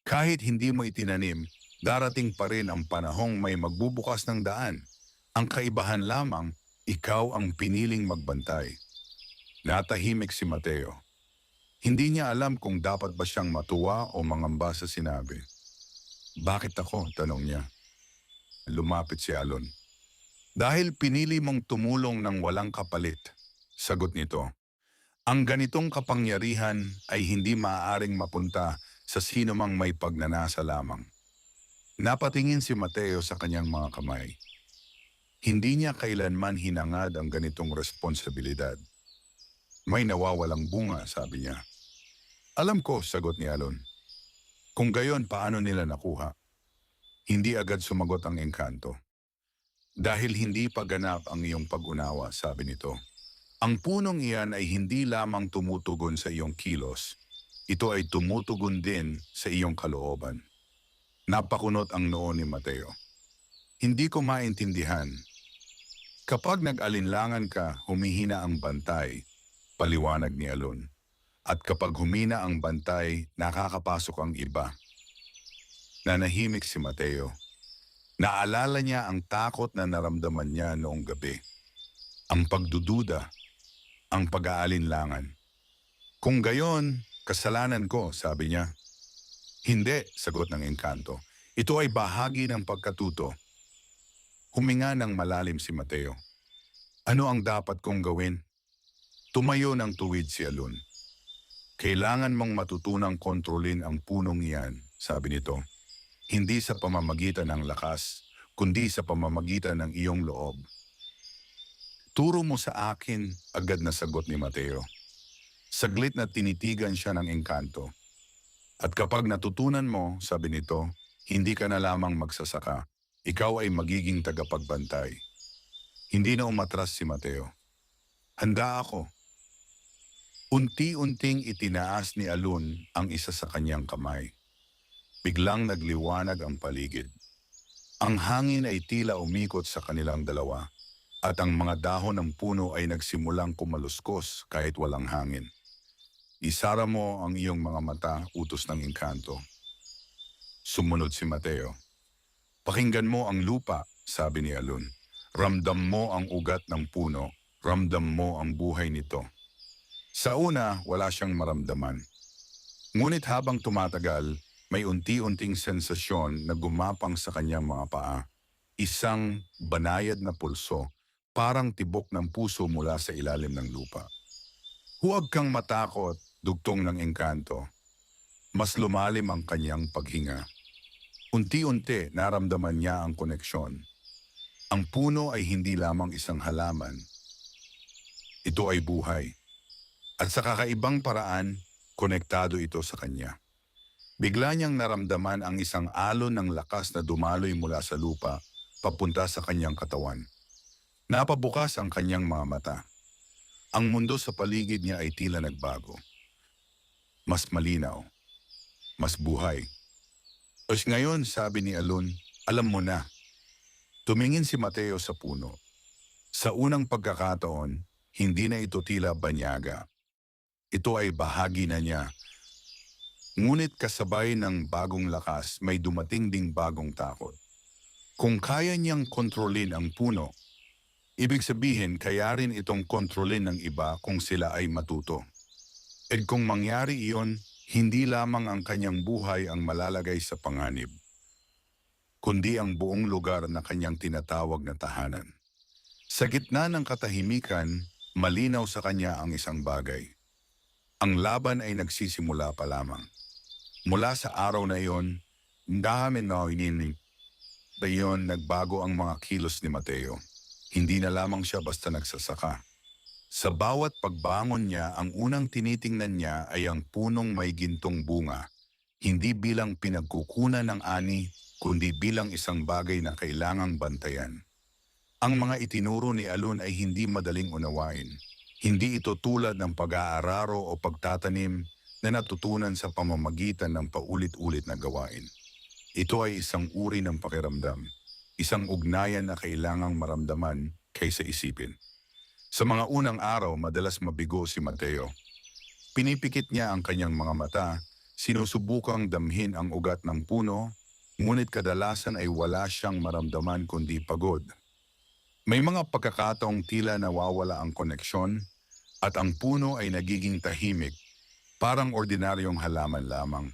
Kahit hindi mo itinanim, darating pa rin ang panahong may magbubukas ng daan. Ang kaibahan lamang, ikaw ang piniling magbantay. Natahimik si Mateo. Hindi niya alam kung dapat ba siyang matuwa o mangamba sa sinabi. Bakit ako? Tanong niya. Lumapit si Alon. Dahil pinili mong tumulong ng walang kapalit, sagot nito. Ang ganitong kapangyarihan ay hindi maaaring mapunta sa sino mang may pagnanasa lamang. Napatingin si Mateo sa kanyang mga kamay. Hindi niya kailanman hinangad ang ganitong responsibilidad. May nawawalang bunga, sabi niya. Alam ko, sagot ni Alon. Kung gayon, paano nila nakuha? Hindi agad sumagot ang engkanto. Dahil hindi pa ganap ang iyong pag-unawa, sabi nito. Ang punong iyan ay hindi lamang tumutugon sa iyong kilos. Ito ay tumutugon din sa iyong kalooban. Napakunot ang noo ni Mateo. Hindi ko maintindihan. Kapag nag-alinlangan ka, humihina ang bantay, paliwanag ni Alon. At kapag humina ang bantay, nakakapasok ang iba. Nanahimik si Mateo. Naalala niya ang takot na naramdaman niya noong gabi. Ang pagdududa, ang pag-aalinlangan. Kung gayon, kasalanan ko, sabi niya. Hindi, sagot ng engkanto. Ito ay bahagi ng pagkatuto. Huminga ng malalim si Mateo. Ano ang dapat kong gawin? Tumayo ng tuwid si Alon. Kailangan mong matutunang kontrolin ang punong iyan, sabi nito. Hindi sa pamamagitan ng lakas, kundi sa pamamagitan ng iyong loob. Turo mo sa akin, agad na sagot ni Mateo. Saglit na tinitigan siya ng engkanto. At kapag natutunan mo, sabi nito, hindi ka na lamang magsasaka. Ikaw ay magiging tagapagbantay. Hindi na umatras si Mateo. Handa ako. Unti-unting itinaas ni Alun ang isa sa kanyang kamay. Biglang nagliwanag ang paligid. Ang hangin ay tila umikot sa kanilang dalawa at ang mga dahon ng puno ay nagsimulang kumaluskos kahit walang hangin. Isara mo ang iyong mga mata, utos ng engkanto. Sumunod si Mateo. Pakinggan mo ang lupa, sabi ni Alun. Ramdam mo ang ugat ng puno, ramdam mo ang buhay nito. Sa una, wala siyang maramdaman. Ngunit habang tumatagal, may unti-unting sensasyon na gumapang sa kanyang mga paa. Isang banayad na pulso, parang tibok ng puso mula sa ilalim ng lupa. Huwag kang matakot, dugtong ng engkanto. Mas lumalim ang kanyang paghinga. Unti-unti naramdaman niya ang koneksyon. Ang puno ay hindi lamang isang halaman. Ito ay buhay. At sa kakaibang paraan, konektado ito sa kanya. Bigla niyang naramdaman ang isang alon ng lakas na dumaloy mula sa lupa papunta sa kanyang katawan. Napabukas ang kanyang mga mata. Ang mundo sa paligid niya ay tila nagbago. Mas malinaw. Mas buhay. Os ngayon, sabi ni Alun, alam mo na. Tumingin si Mateo sa puno. Sa unang pagkakataon, hindi na ito tila banyaga. Ito ay bahagi na niya. Ngunit kasabay ng bagong lakas, may dumating ding bagong takot. Kung kaya niyang kontrolin ang puno, ibig sabihin kaya rin itong kontrolin ng iba kung sila ay matuto. At kung mangyari iyon, hindi lamang ang kanyang buhay ang malalagay sa panganib, kundi ang buong lugar na kanyang tinatawag na tahanan. Sa gitna ng katahimikan, malinaw sa kanya ang isang bagay. Ang laban ay nagsisimula pa lamang. Mula sa araw na iyon, nagbago ang mga kilos ni Mateo. Hindi na lamang siya basta nagsasaka. Sa bawat pagbangon niya, ang unang tinitingnan niya ay ang punong may gintong bunga, hindi bilang pinagkukunan ng ani, kundi bilang isang bagay na kailangang bantayan. Ang mga itinuro ni Alun ay hindi madaling unawain. Hindi ito tulad ng pag-aararo o pagtatanim na natutunan sa pamamagitan ng paulit-ulit na gawain. Ito ay isang uri ng pakiramdam, isang ugnayan na kailangang maramdaman kaysa isipin. Sa mga unang araw, madalas mabigo si Mateo. Pinipikit niya ang kanyang mga mata, sinusubukang damhin ang ugat ng puno, ngunit kadalasan ay wala siyang maramdaman kundi pagod. May mga pagkakataong tila nawawala ang koneksyon at ang puno ay nagiging tahimik, parang ordinaryong halaman lamang.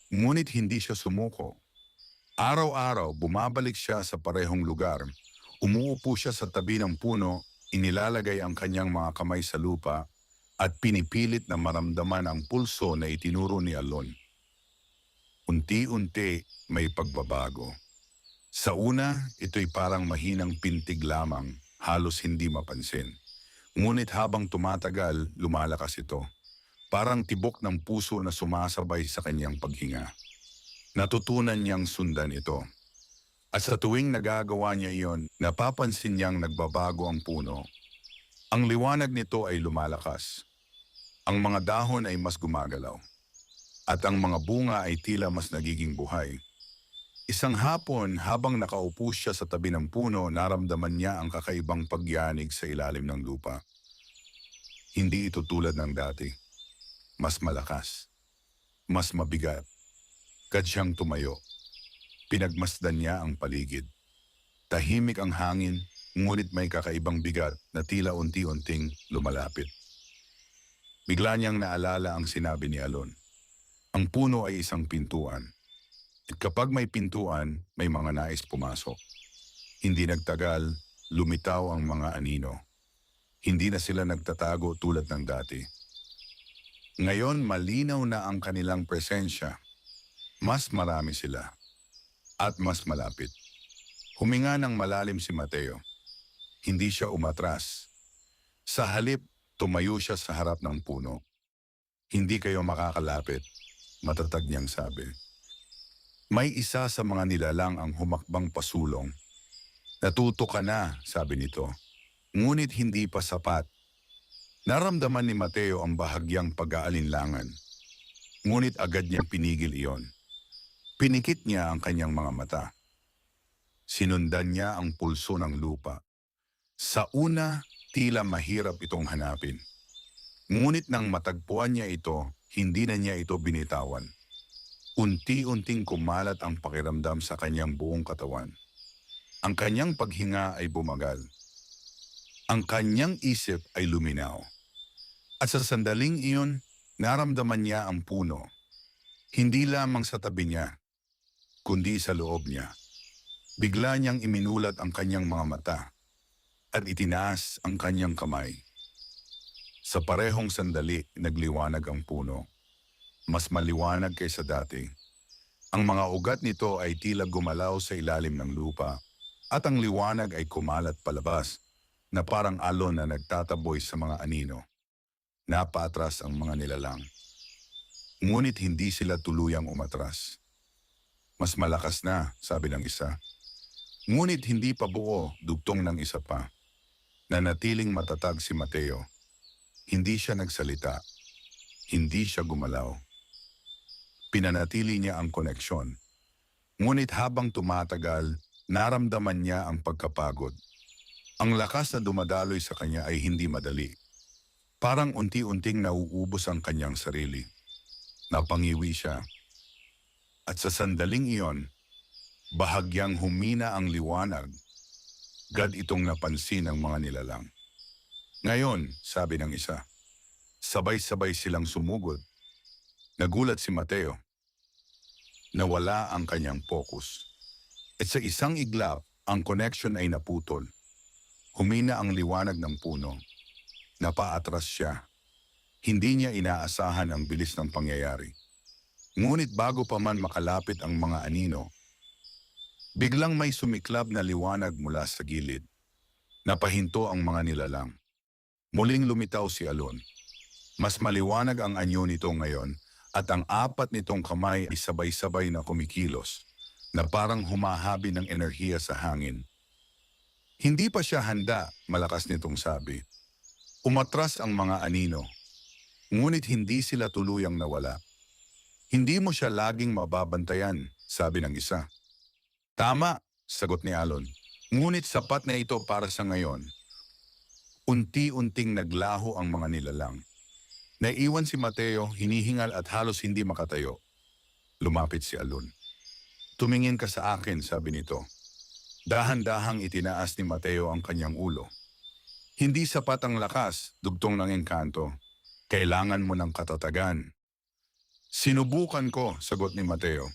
Ngunit hindi siya sumuko. Araw-araw bumabalik siya sa parehong lugar, umuupo siya sa tabi ng puno, inilalagay ang kanyang mga kamay sa lupa at pinipilit na maramdaman ang pulso na itinuro ni Alun. Unti-unti may pagbabago. Sa una, ito'y parang mahinang pintig lamang, halos hindi mapansin. Ngunit habang tumatagal, lumalakas ito. Parang tibok ng puso na sumasabay sa kanyang paghinga. Natutunan niyang sundan ito. At sa tuwing nagagawa niya iyon, napapansin niyang nagbabago ang puno. Ang liwanag nito ay lumalakas. Ang mga dahon ay mas gumagalaw. At ang mga bunga ay tila mas nagiging buhay. Isang hapon, habang nakaupo siya sa tabi ng puno, naramdaman niya ang kakaibang pagyanig sa ilalim ng lupa. Hindi ito tulad ng dati. Mas malakas. Mas mabigat. Kad siyang tumayo. Pinagmasdan niya ang paligid. Tahimik ang hangin, ngunit may kakaibang bigat na tila unti-unting lumalapit. Bigla niyang naalala ang sinabi ni Alun. Ang puno ay isang pintuan. At kapag may pintuan, may mga nais pumasok. Hindi nagtagal, lumitaw ang mga anino. Hindi na sila nagtatago tulad ng dati. Ngayon malinaw na ang kanilang presensya. Mas marami sila. At mas malapit. Huminga ng malalim si Mateo. Hindi siya umatras. Sa halip, tumayo siya sa harap ng puno. Hindi kayo makakalapit, matatag niyang sabi. May isa sa mga nilalang ang humakbang pasulong. Natuto ka na, sabi nito. Ngunit hindi pa sapat. Naramdaman ni Mateo ang bahagyang pag-aalinlangan. Ngunit agad niyang pinigil iyon. Pinikit niya ang kanyang mga mata. Sinundan niya ang pulso ng lupa. Sa una, tila mahirap itong hanapin. Ngunit nang matagpuan niya ito, hindi na niya ito binitawan. Unti-unting kumalat ang pakiramdam sa kanyang buong katawan. Ang kanyang paghinga ay bumagal. Ang kanyang isip ay luminaw. At sa sandaling iyon, naramdaman niya ang puno. Hindi lamang sa tabi niya, kundi sa loob niya. Bigla niyang iminulat ang kanyang mga mata at itinaas ang kanyang kamay. Sa parehong sandali, nagliwanag ang puno. Mas maliwanag kaysa dati. Ang mga ugat nito ay tila gumalaw sa ilalim ng lupa at ang liwanag ay kumalat palabas na parang alon na nagtataboy sa mga anino. Napaatras ang mga nilalang. Ngunit hindi sila tuluyang umatras. Mas malakas na, sabi ng isa. Ngunit hindi pa buo, dugtong ng isa pa. Nanatiling matatag si Mateo. Hindi siya nagsalita. Hindi siya gumalaw. Pinanatili niya ang koneksyon. Ngunit habang tumatagal, naramdaman niya ang pagkapagod. Ang lakas na dumadaloy sa kanya ay hindi madali. Parang unti-unting nauubos ang kanyang sarili. Napangiwi siya. At sa sandaling iyon, bahagyang humina ang liwanag. Gad itong napansin ng mga nilalang. Ngayon, sabi ng isa, sabay-sabay silang sumugod. Nagulat si Mateo. Nawala ang kanyang focus. At sa isang iglap, ang connection ay naputol. Humina ang liwanag ng puno. Napaatras siya. Hindi niya inaasahan ang bilis ng pangyayari. Ngunit bago pa man makalapit ang mga anino, biglang may sumiklab na liwanag mula sa gilid. Napahinto ang mga nilalang. Muling lumitaw si Alon. Mas maliwanag ang anyo nito ngayon at ang apat nitong kamay ay sabay-sabay na kumikilos na parang humahabi ng enerhiya sa hangin. Hindi pa siya handa, malakas nitong sabi. Umatras ang mga anino, ngunit hindi sila tuluyang nawala. Hindi mo siya laging mababantayan, sabi ng isa. Tama, sagot ni Alon. Ngunit sapat na ito para sa ngayon. Unti-unting naglaho ang mga nilalang. Naiwan si Mateo, hinihingal at halos hindi makatayo. Lumapit si Alon. Tumingin ka sa akin, sabi nito. Dahan-dahang itinaas ni Mateo ang kanyang ulo. Hindi sapat ang lakas, dugtong ng engkanto. Kailangan mo ng katatagan. Sinubukan ko, sagot ni Mateo.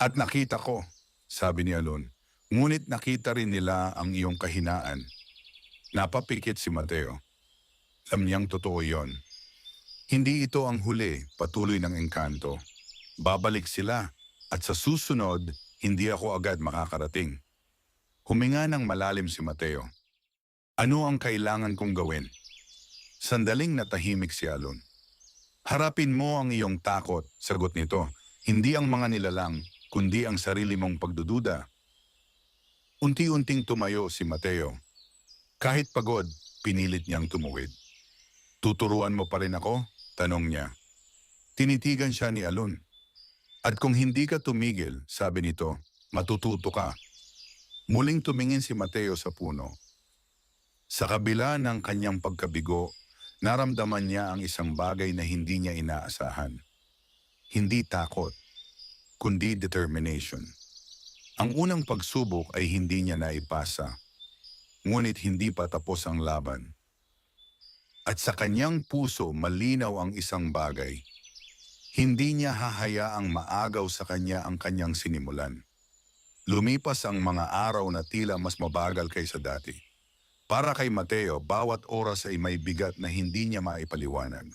At nakita ko, sabi ni Alon. Ngunit nakita rin nila ang iyong kahinaan. Napapikit si Mateo. Alam niyang totoo yon. Hindi ito ang huli, patuloy ng engkanto. Babalik sila at sa susunod, hindi ako agad makakarating. Huminga ng malalim si Mateo. Ano ang kailangan kong gawin? Sandaling natahimik si Alon. Harapin mo ang iyong takot, sagot nito. Hindi ang mga nilalang, kundi ang sarili mong pagdududa. Unti-unting tumayo si Mateo. Kahit pagod, pinilit niyang tumuwid. Tuturuan mo pa rin ako? Tanong niya. Tinitigan siya ni Alon. At kung hindi ka tumigil, sabi nito, matututo ka. Muling tumingin si Mateo sa puno. Sa kabila ng kanyang pagkabigo, naramdaman niya ang isang bagay na hindi niya inaasahan. Hindi takot, kundi determination. Ang unang pagsubok ay hindi niya naipasa, ngunit hindi pa tapos ang laban. At sa kanyang puso malinaw ang isang bagay. Hindi niya hahayaang maagaw sa kanya ang kanyang sinimulan. Lumipas ang mga araw na tila mas mabagal kaysa dati. Para kay Mateo, bawat oras ay may bigat na hindi niya maipaliwanag.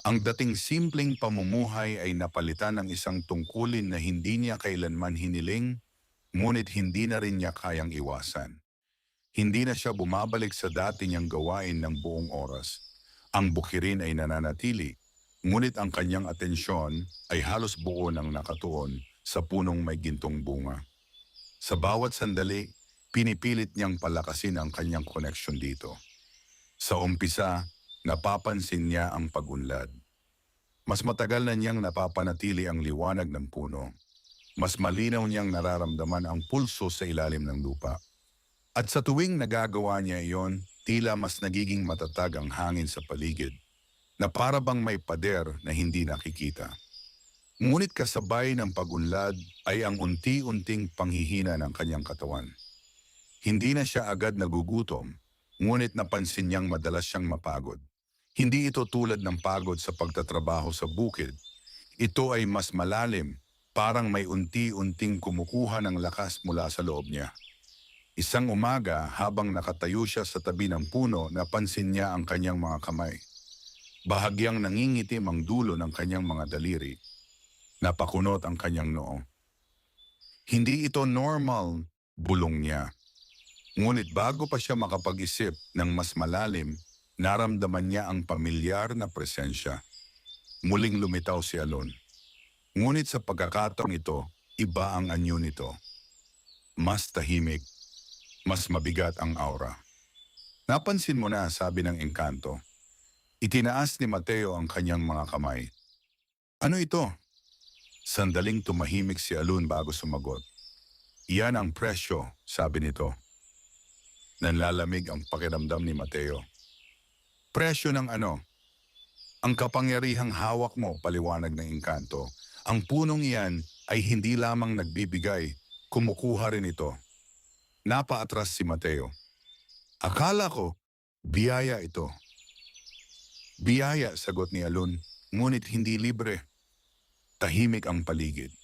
Ang dating simpleng pamumuhay ay napalitan ng isang tungkulin na hindi niya kailanman hiniling, ngunit hindi na rin niya kayang iwasan. Hindi na siya bumabalik sa dati niyang gawain ng buong oras. Ang bukirin ay nananatili, ngunit ang kanyang atensyon ay halos buo nang nakatuon sa punong may gintong bunga. Sa bawat sandali, pinipilit niyang palakasin ang kanyang koneksyon dito. Sa umpisa, napapansin niya ang pagunlad. Mas matagal na niyang napapanatili ang liwanag ng puno. Mas malinaw niyang nararamdaman ang pulso sa ilalim ng lupa. At sa tuwing nagagawa niya iyon, tila mas nagiging matatag ang hangin sa paligid, na para bang may pader na hindi nakikita. Ngunit kasabay ng pagunlad ay ang unti-unting panghihina ng kanyang katawan. Hindi na siya agad nagugutom, ngunit napansin niyang madalas siyang mapagod. Hindi ito tulad ng pagod sa pagtatrabaho sa bukid. Ito ay mas malalim, parang may unti-unting kumukuha ng lakas mula sa loob niya. Isang umaga, habang nakatayo siya sa tabi ng puno, napansin niya ang kanyang mga kamay. Bahagyang nangingitim ang dulo ng kanyang mga daliri. Napakunot ang kanyang noo. Hindi ito normal, bulong niya. Ngunit bago pa siya makapag-isip ng mas malalim, naramdaman niya ang pamilyar na presensya. Muling lumitaw si Alon. Ngunit sa pagkakataong ito, iba ang anyo nito. Mas tahimik, mas mabigat ang aura. Napansin mo na, sabi ng engkanto. Itinaas ni Mateo ang kanyang mga kamay. Ano ito? Sandaling tumahimik si Alon bago sumagot. Iyan ang presyo, sabi nito. Nanlalamig ang pakiramdam ni Mateo. Presyo ng ano? Ang kapangyarihang hawak mo, paliwanag ng engkanto. Ang punong iyan ay hindi lamang nagbibigay, kumukuha rin ito. Napaatras si Mateo. Akala ko, biyaya ito. Biyaya, sagot ni Alon, ngunit hindi libre. Tahimik ang paligid.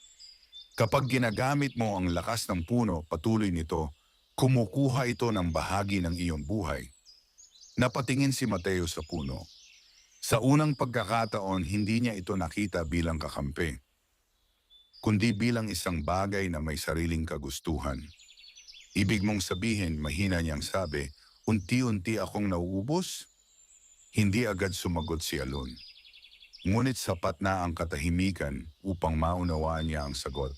Kapag ginagamit mo ang lakas ng puno, patuloy nito, kumukuha ito ng bahagi ng iyong buhay. Napatingin si Mateo sa puno. Sa unang pagkakataon, hindi niya ito nakita bilang kakampi, kundi bilang isang bagay na may sariling kagustuhan. Ibig mong sabihin, mahina niyang sabi, unti-unti akong nauubos? Hindi agad sumagot si Alon. Ngunit sapat na ang katahimikan upang maunawaan niya ang sagot.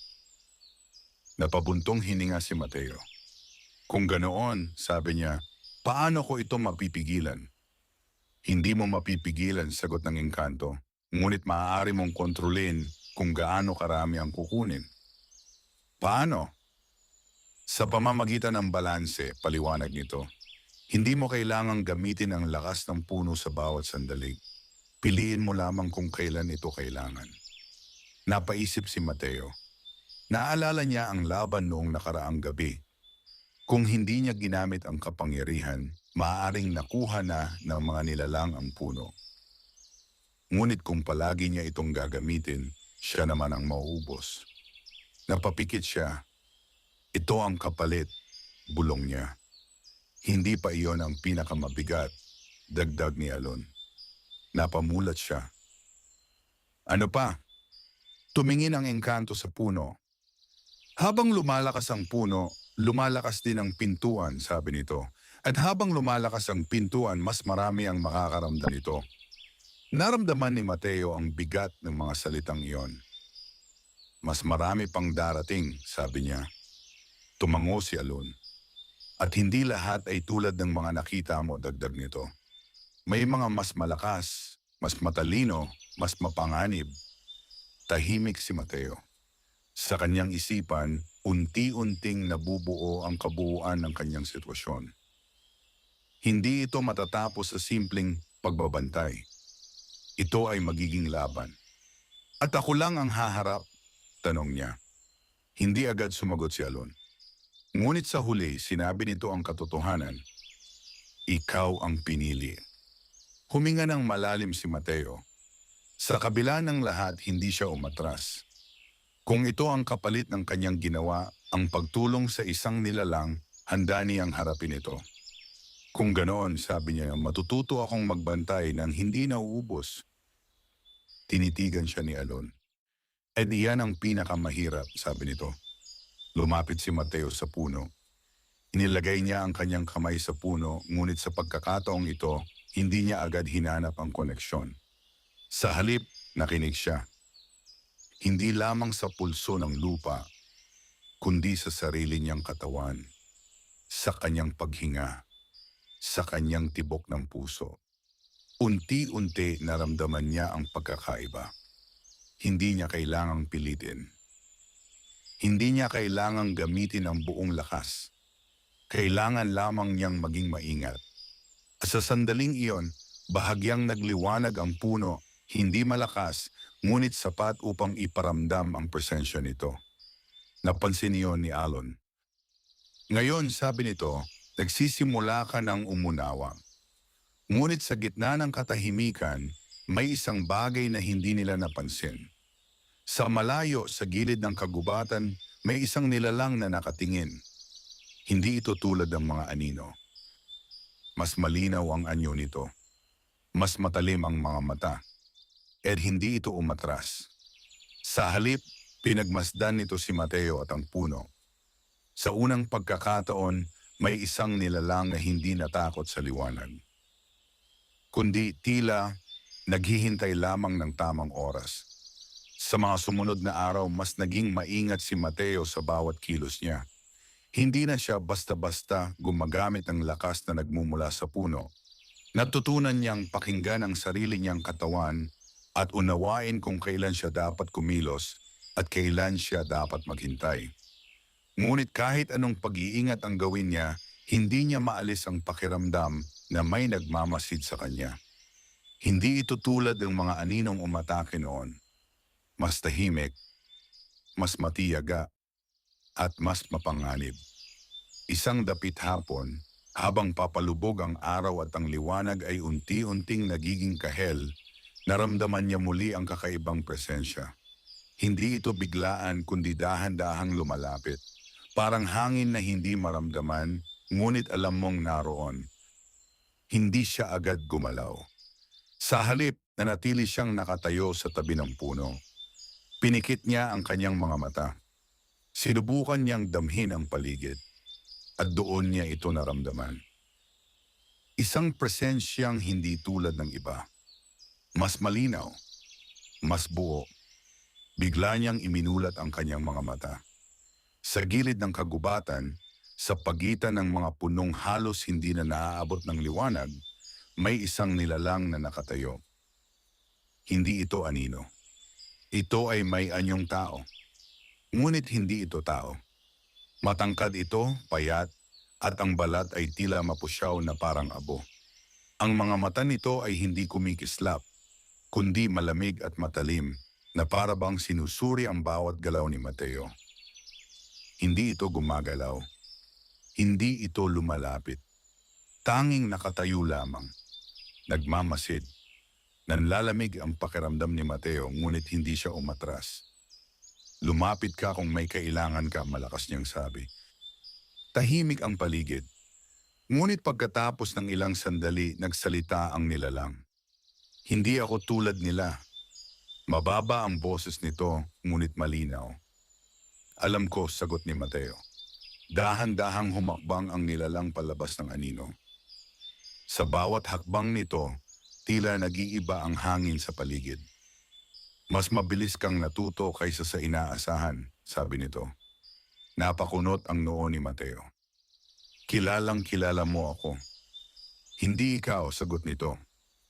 Napabuntong hininga si Mateo. Kung ganoon, sabi niya, paano ko ito mapipigilan? Hindi mo mapipigilan, sagot ng engkanto. Ngunit maaari mong kontrolin kung gaano karami ang kukunin. Paano? Sa pamamagitan ng balanse, paliwanag nito. Hindi mo kailangang gamitin ang lakas ng puno sa bawat sandali. Piliin mo lamang kung kailan ito kailangan. Napaisip si Mateo. Naalala niya ang laban noong nakaraang gabi. Kung hindi niya ginamit ang kapangyarihan, maaaring nakuha na ng mga nilalang ang puno. Ngunit kung palagi niya itong gagamitin, siya naman ang mauubos. Napapikit siya. Ito ang kapalit, bulong niya. Hindi pa iyon ang pinakamabigat, dagdag ni Alon. Napamulat siya. Ano pa? Tumingin ang engkanto sa puno. Habang lumalakas ang puno, lumalakas din ang pintuan, sabi nito. At habang lumalakas ang pintuan, mas marami ang makakaramdam nito. Naramdaman ni Mateo ang bigat ng mga salitang iyon. Mas marami pang darating, sabi niya. Tumango si Alon. At hindi lahat ay tulad ng mga nakita mo, dagdag nito. May mga mas malakas, mas matalino, mas mapanganib. Tahimik si Mateo. Sa kanyang isipan, unti-unting nabubuo ang kabuuan ng kanyang sitwasyon. Hindi ito matatapos sa simpleng pagbabantay. Ito ay magiging laban. At ako lang ang haharap, tanong niya. Hindi agad sumagot si Alon. Ngunit sa huli, sinabi nito ang katotohanan. Ikaw ang pinili. Huminga ng malalim si Mateo. Sa kabila ng lahat, hindi siya umatras. Kung ito ang kapalit ng kanyang ginawa, ang pagtulong sa isang nilalang, handa niyang harapin ito. Kung ganoon, sabi niya, matututo akong magbantay nang hindi nauubos. Tinitigan siya ni Alon. At iyan ang pinakamahirap, sabi nito. Lumapit si Mateo sa puno. Inilagay niya ang kanyang kamay sa puno, ngunit sa pagkakataong ito, hindi niya agad hinanap ang koneksyon. Sa halip, nakinig siya. Hindi lamang sa pulso ng lupa, kundi sa sarili niyang katawan, sa kanyang paghinga, sa kanyang tibok ng puso. Unti-unti naramdaman niya ang pagkakaiba. Hindi niya kailangang pilitin. Hindi niya kailangang gamitin ang buong lakas. Kailangan lamang niyang maging maingat. At sa sandaling iyon, bahagyang nagliwanag ang puno, hindi malakas, ngunit sapat upang iparamdam ang presensya nito. Napansin niyon ni Alon. Ngayon, sabi nito, nagsisimula ka ng umunawa. Ngunit sa gitna ng katahimikan, may isang bagay na hindi nila napansin. Sa malayo, sa gilid ng kagubatan, may isang nilalang na nakatingin. Hindi ito tulad ng mga anino. Mas malinaw ang anyo nito. Mas matalim ang mga mata. At hindi ito umatras. Sa halip, pinagmasdan nito si Mateo at ang puno. Sa unang pagkakataon, may isang nilalang na hindi natakot sa liwanag. Kundi tila naghihintay lamang ng tamang oras. Sa mga sumunod na araw, mas naging maingat si Mateo sa bawat kilos niya. Hindi na siya basta-basta gumagamit ng lakas na nagmumula sa puno. Natutunan niyang pakinggan ang sarili niyang katawan at unawain kung kailan siya dapat kumilos at kailan siya dapat maghintay. Ngunit kahit anong pag-iingat ang gawin niya, hindi niya maalis ang pakiramdam na may nagmamasid sa kanya. Hindi ito tulad ng mga aninong umatake noon. Mas tahimik, mas matiyaga, at mas mapanganib. Isang dapit hapon, habang papalubog ang araw at ang liwanag ay unti-unting nagiging kahel, naramdaman niya muli ang kakaibang presensya. Hindi ito biglaan kundi dahan-dahang lumalapit. Parang hangin na hindi maramdaman, ngunit alam mong naroon. Hindi siya agad gumalaw. Sa halip, nanatili siyang nakatayo sa tabi ng puno. Pinikit niya ang kanyang mga mata. Sinubukan niyang damhin ang paligid. At doon niya ito naramdaman. Isang presensyang hindi tulad ng iba. Mas malinaw, mas buo. Bigla niyang iminulat ang kanyang mga mata. Sa gilid ng kagubatan, sa pagitan ng mga punong halos hindi na naaabot ng liwanag, may isang nilalang na nakatayo. Hindi ito anino. Ito ay may anyong tao. Ngunit hindi ito tao. Matangkad ito, payat, at ang balat ay tila mapusyaw na parang abo. Ang mga mata nito ay hindi kumikislap, kundi malamig at matalim na para bang sinusuri ang bawat galaw ni Mateo. Hindi ito gumagalaw. Hindi ito lumalapit. Tanging nakatayo lamang. Nagmamasid. Nanlalamig ang pakiramdam ni Mateo ngunit hindi siya umatras. Lumapit ka kung may kailangan ka, malakas niyang sabi. Tahimik ang paligid. Ngunit pagkatapos ng ilang sandali, nagsalita ang nilalang. Hindi ako tulad nila. Mababa ang boses nito, ngunit malinaw. Alam ko, sagot ni Mateo. Dahan-dahang humakbang ang nilalang palabas ng anino. Sa bawat hakbang nito, tila nag-iiba ang hangin sa paligid. Mas mabilis kang natuto kaysa sa inaasahan, sabi nito. Napakunot ang noo ni Mateo. Kilalang kilala mo ako. Hindi ikaw, sagot nito.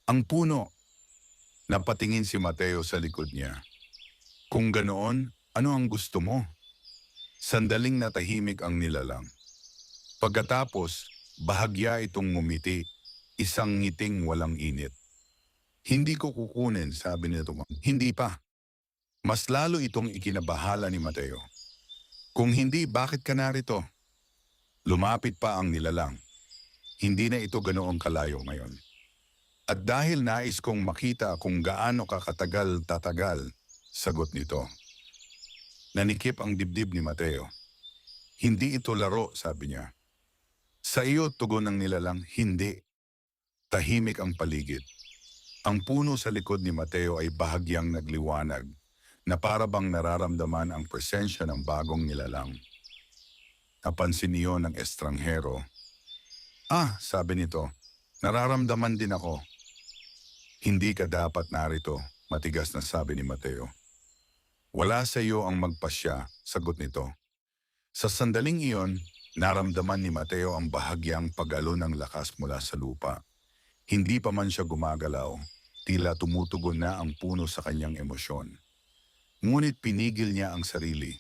Ang puno. Napatingin si Mateo sa likod niya. Kung ganoon, ano ang gusto mo? Sandaling natahimik ang nilalang. Pagkatapos, bahagya itong ngumiti, isang ngiting walang init. Hindi ko kukunin, sabi nito. Hindi pa. Mas lalo itong ikinabahala ni Mateo. Kung hindi, bakit ka narito? Lumapit pa ang nilalang. Hindi na ito ganoong kalayo ngayon. At dahil nais kong makita kung gaano kakatagal tatagal, sagot nito. Nanikip ang dibdib ni Mateo. Hindi ito laro, sabi niya. Sa iyo, tugon ng nilalang, hindi. Tahimik ang paligid. Ang puno sa likod ni Mateo ay bahagyang nagliwanag na para bang nararamdaman ang presensya ng bagong nilalang. Napansin niyon ng estranghero. Ah, sabi nito, nararamdaman din ako. Hindi ka dapat narito, matigas na sabi ni Mateo. Wala sa iyo ang magpasya, sagot nito. Sa sandaling iyon, naramdaman ni Mateo ang bahagyang pag-alon ng lakas mula sa lupa. Hindi pa man siya gumagalaw, tila tumutugon na ang puno sa kanyang emosyon. Ngunit pinigil niya ang sarili.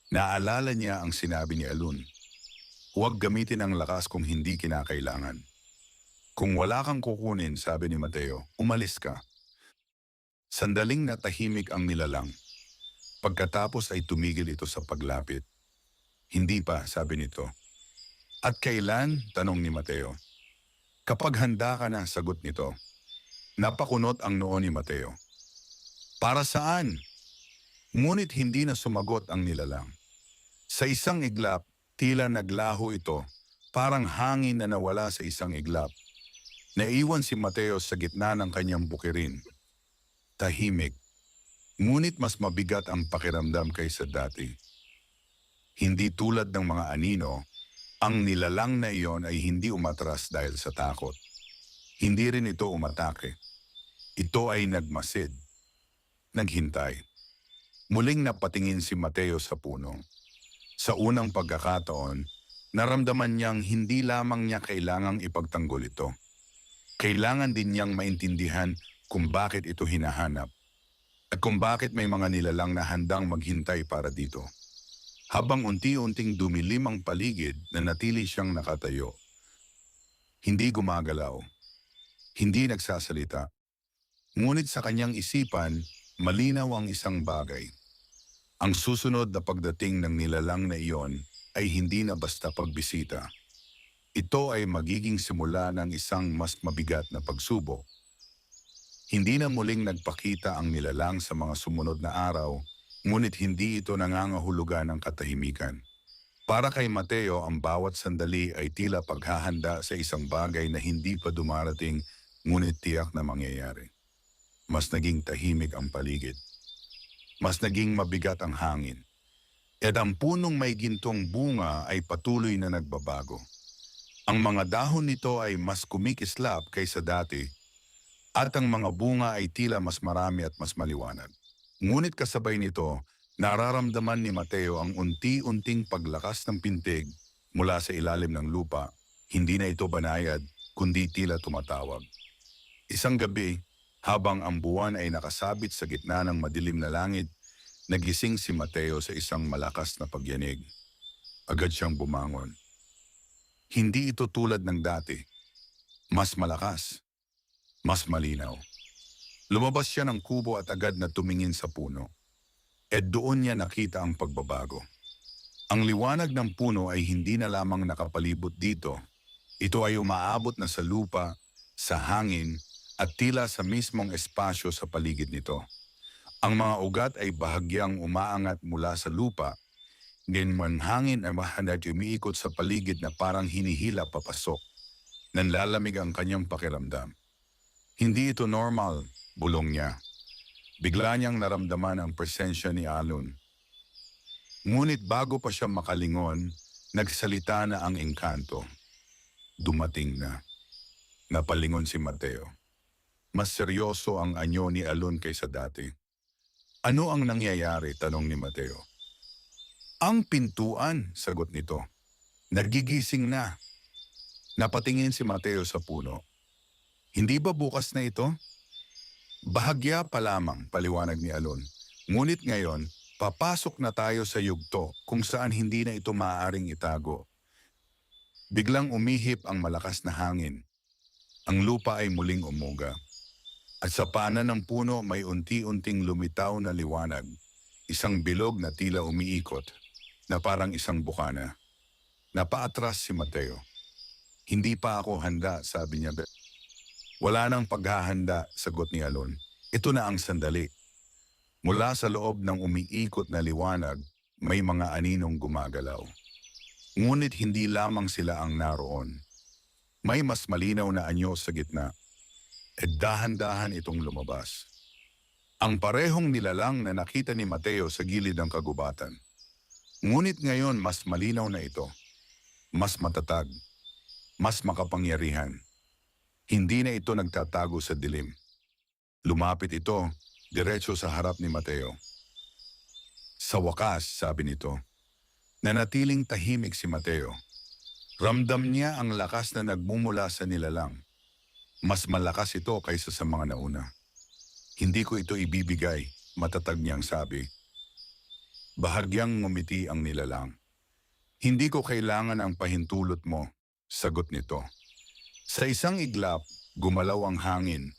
Naalala niya ang sinabi ni Alun. Huwag gamitin ang lakas kung hindi kinakailangan. Kung wala kang kukunin, sabi ni Mateo, umalis ka. Sandaling natahimik ang nilalang. Pagkatapos ay tumigil ito sa paglapit. Hindi pa, sabi nito. At kailan? Tanong ni Mateo. Kapag handa ka na, sagot nito. Napakunot ang noo ni Mateo. Para saan? Ngunit hindi na sumagot ang nilalang. Sa isang iglap, tila naglaho ito, parang hangin na nawala sa isang iglap. Naiwan si Mateo sa gitna ng kanyang bukirin. Tahimik. Ngunit mas mabigat ang pakiramdam kaysa dati. Hindi tulad ng mga anino, ang nilalang na iyon ay hindi umatras dahil sa takot. Hindi rin ito umatake. Ito ay nagmasid. Naghintay. Muling napatingin si Mateo sa puno. Sa unang pagkakataon, naramdaman niyang hindi lamang niya kailangang ipagtanggol ito. Kailangan din niyang maintindihan kung bakit ito hinahanap at kung bakit may mga nilalang na handang maghintay para dito. Habang unti-unting dumilim ang paligid, nanatili siyang nakatayo. Hindi gumagalaw. Hindi nagsasalita. Ngunit sa kanyang isipan, malinaw ang isang bagay. Ang susunod na pagdating ng nilalang na iyon ay hindi na basta pagbisita. Ito ay magiging simula ng isang mas mabigat na pagsubok. Hindi na muling nagpakita ang nilalang sa mga sumunod na araw, ngunit hindi ito nangangahulugan ng katahimikan. Para kay Mateo, ang bawat sandali ay tila paghahanda sa isang bagay na hindi pa dumarating, ngunit tiyak na mangyayari. Mas naging tahimik ang paligid. Mas naging mabigat ang hangin. At ang punong may gintong bunga ay patuloy na nagbabago. Ang mga dahon nito ay mas kumikislap kaysa dati at ang mga bunga ay tila mas marami at mas maliwanag. Ngunit kasabay nito, nararamdaman ni Mateo ang unti-unting paglakas ng pintig mula sa ilalim ng lupa. Hindi na ito banayad, kundi tila tumatawag. Isang gabi, habang ang buwan ay nakasabit sa gitna ng madilim na langit, nagising si Mateo sa isang malakas na pagyanig. Agad siyang bumangon. Hindi ito tulad ng dati. Mas malakas. Mas malinaw. Lumabas siya ng kubo at agad na tumingin sa puno. At doon niya nakita ang pagbabago. Ang liwanag ng puno ay hindi na lamang nakapalibot dito. Ito ay umaabot na sa lupa, sa hangin, at tila sa mismong espasyo sa paligid nito. Ang mga ugat ay bahagyang umaangat mula sa lupa, din man hangin ay mahanad umiikot sa paligid na parang hinihila papasok. Nanlalamig ang kanyang pakiramdam. Hindi ito normal, bulong niya. Bigla niyang naramdaman ang presensya ni Alun. Ngunit bago pa siya makalingon, nagsalita na ang engkanto. Dumating na. Napalingon si Mateo. Mas seryoso ang anyo ni Alun kaysa dati. Ano ang nangyayari? Tanong ni Mateo. Ang pintuan, sagot nito. Nagigising na. Napatingin si Mateo sa puno. Hindi ba bukas na ito? Bahagya pa lamang, paliwanag ni Alun. Ngunit ngayon, papasok na tayo sa yugto kung saan hindi na ito maaaring itago. Biglang umihip ang malakas na hangin. Ang lupa ay muling umuga. At sa paanan ng puno may unti-unting lumitaw na liwanag. Isang bilog na tila umiikot, na parang isang bukana. Napaatras si Mateo. Hindi pa ako handa, sabi niya. Wala nang paghahanda, sagot ni Alon. Ito na ang sandali. Mula sa loob ng umiikot na liwanag, may mga aninong gumagalaw. Ngunit hindi lamang sila ang naroon. May mas malinaw na anyo sa gitna. At dahan-dahan itong lumabas. Ang parehong nilalang na nakita ni Mateo sa gilid ng kagubatan. Ngunit ngayon mas malinaw na ito, mas matatag, mas makapangyarihan. Hindi na ito nagtatago sa dilim. Lumapit ito, diretso sa harap ni Mateo. Sa wakas, sabi nito, nanatiling tahimik si Mateo. Ramdam niya ang lakas na nagmumula sa nilalang. Mas malakas ito kaysa sa mga nauna. Hindi ko ito ibibigay, matatag niyang sabi. Bahagyang ngumiti ang nilalang. Hindi ko kailangan ang pahintulot mo, sagot nito. Sa isang iglap, gumalaw ang hangin.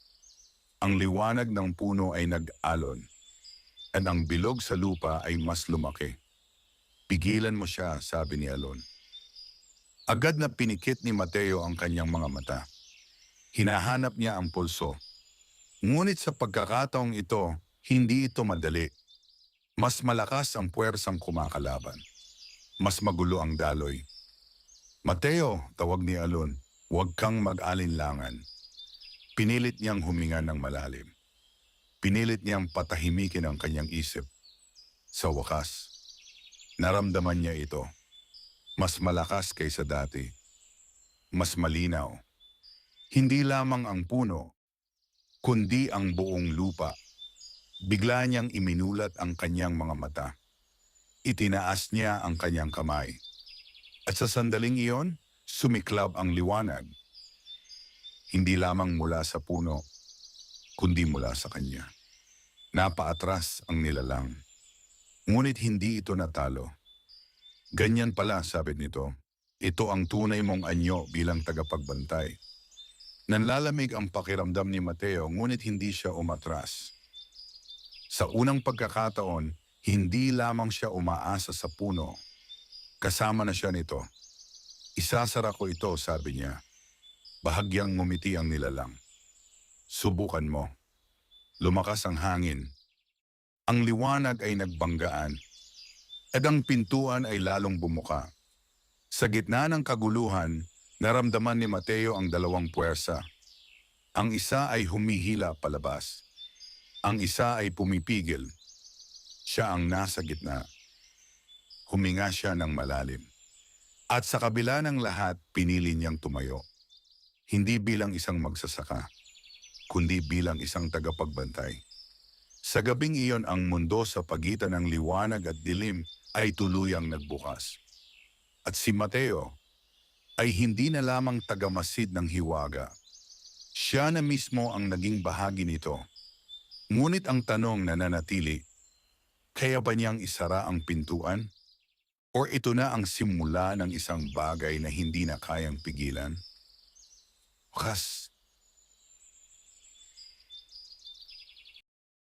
Ang liwanag ng puno ay nag-alon. At ang bilog sa lupa ay mas lumaki. Pigilan mo siya, sabi ni Alon. Agad na pinikit ni Mateo ang kanyang mga mata. Hinahanap niya ang pulso. Ngunit sa pagkakataong ito, hindi ito madali. Mas malakas ang puwersang kumakalaban. Mas magulo ang daloy. Mateo, tawag ni Alon, huwag kang mag-alinlangan. Pinilit niyang huminga ng malalim. Pinilit niyang patahimikin ang kanyang isip. Sa wakas, naramdaman niya ito. Mas malakas kaysa dati. Mas malinaw. Hindi lamang ang puno, kundi ang buong lupa. Bigla niyang iminulat ang kanyang mga mata. Itinaas niya ang kanyang kamay. At sa sandaling iyon, sumiklab ang liwanag. Hindi lamang mula sa puno, kundi mula sa kanya. Napaatras ang nilalang. Ngunit hindi ito natalo. Ganyan pala, sabi nito. Ito ang tunay mong anyo bilang tagapagbantay. Nanlalamig ang pakiramdam ni Mateo, ngunit hindi siya umatras. Sa unang pagkakataon, hindi lamang siya umaasa sa puno. Kasama na siya nito. Isasara ko ito, sabi niya. Bahagyang ngumiti ang nilalang. Subukan mo. Lumakas ang hangin. Ang liwanag ay nagbanggaan. At ang pintuan ay lalong bumuka. Sa gitna ng kaguluhan, naramdaman ni Mateo ang dalawang puwersa. Ang isa ay humihila palabas. Ang isa ay pumipigil. Siya ang nasa gitna. Huminga siya ng malalim. At sa kabila ng lahat, pinili niyang tumayo. Hindi bilang isang magsasaka, kundi bilang isang tagapagbantay. Sa gabing iyon, ang mundo sa pagitan ng liwanag at dilim ay tuluyang nagbukas. At si Mateo ay hindi na lamang tagamasid ng hiwaga. Siya na mismo ang naging bahagi nito. Ngunit ang tanong na nanatili, kaya ba niyang isara ang pintuan? O ito na ang simula ng isang bagay na hindi na kayang pigilan? Wakas,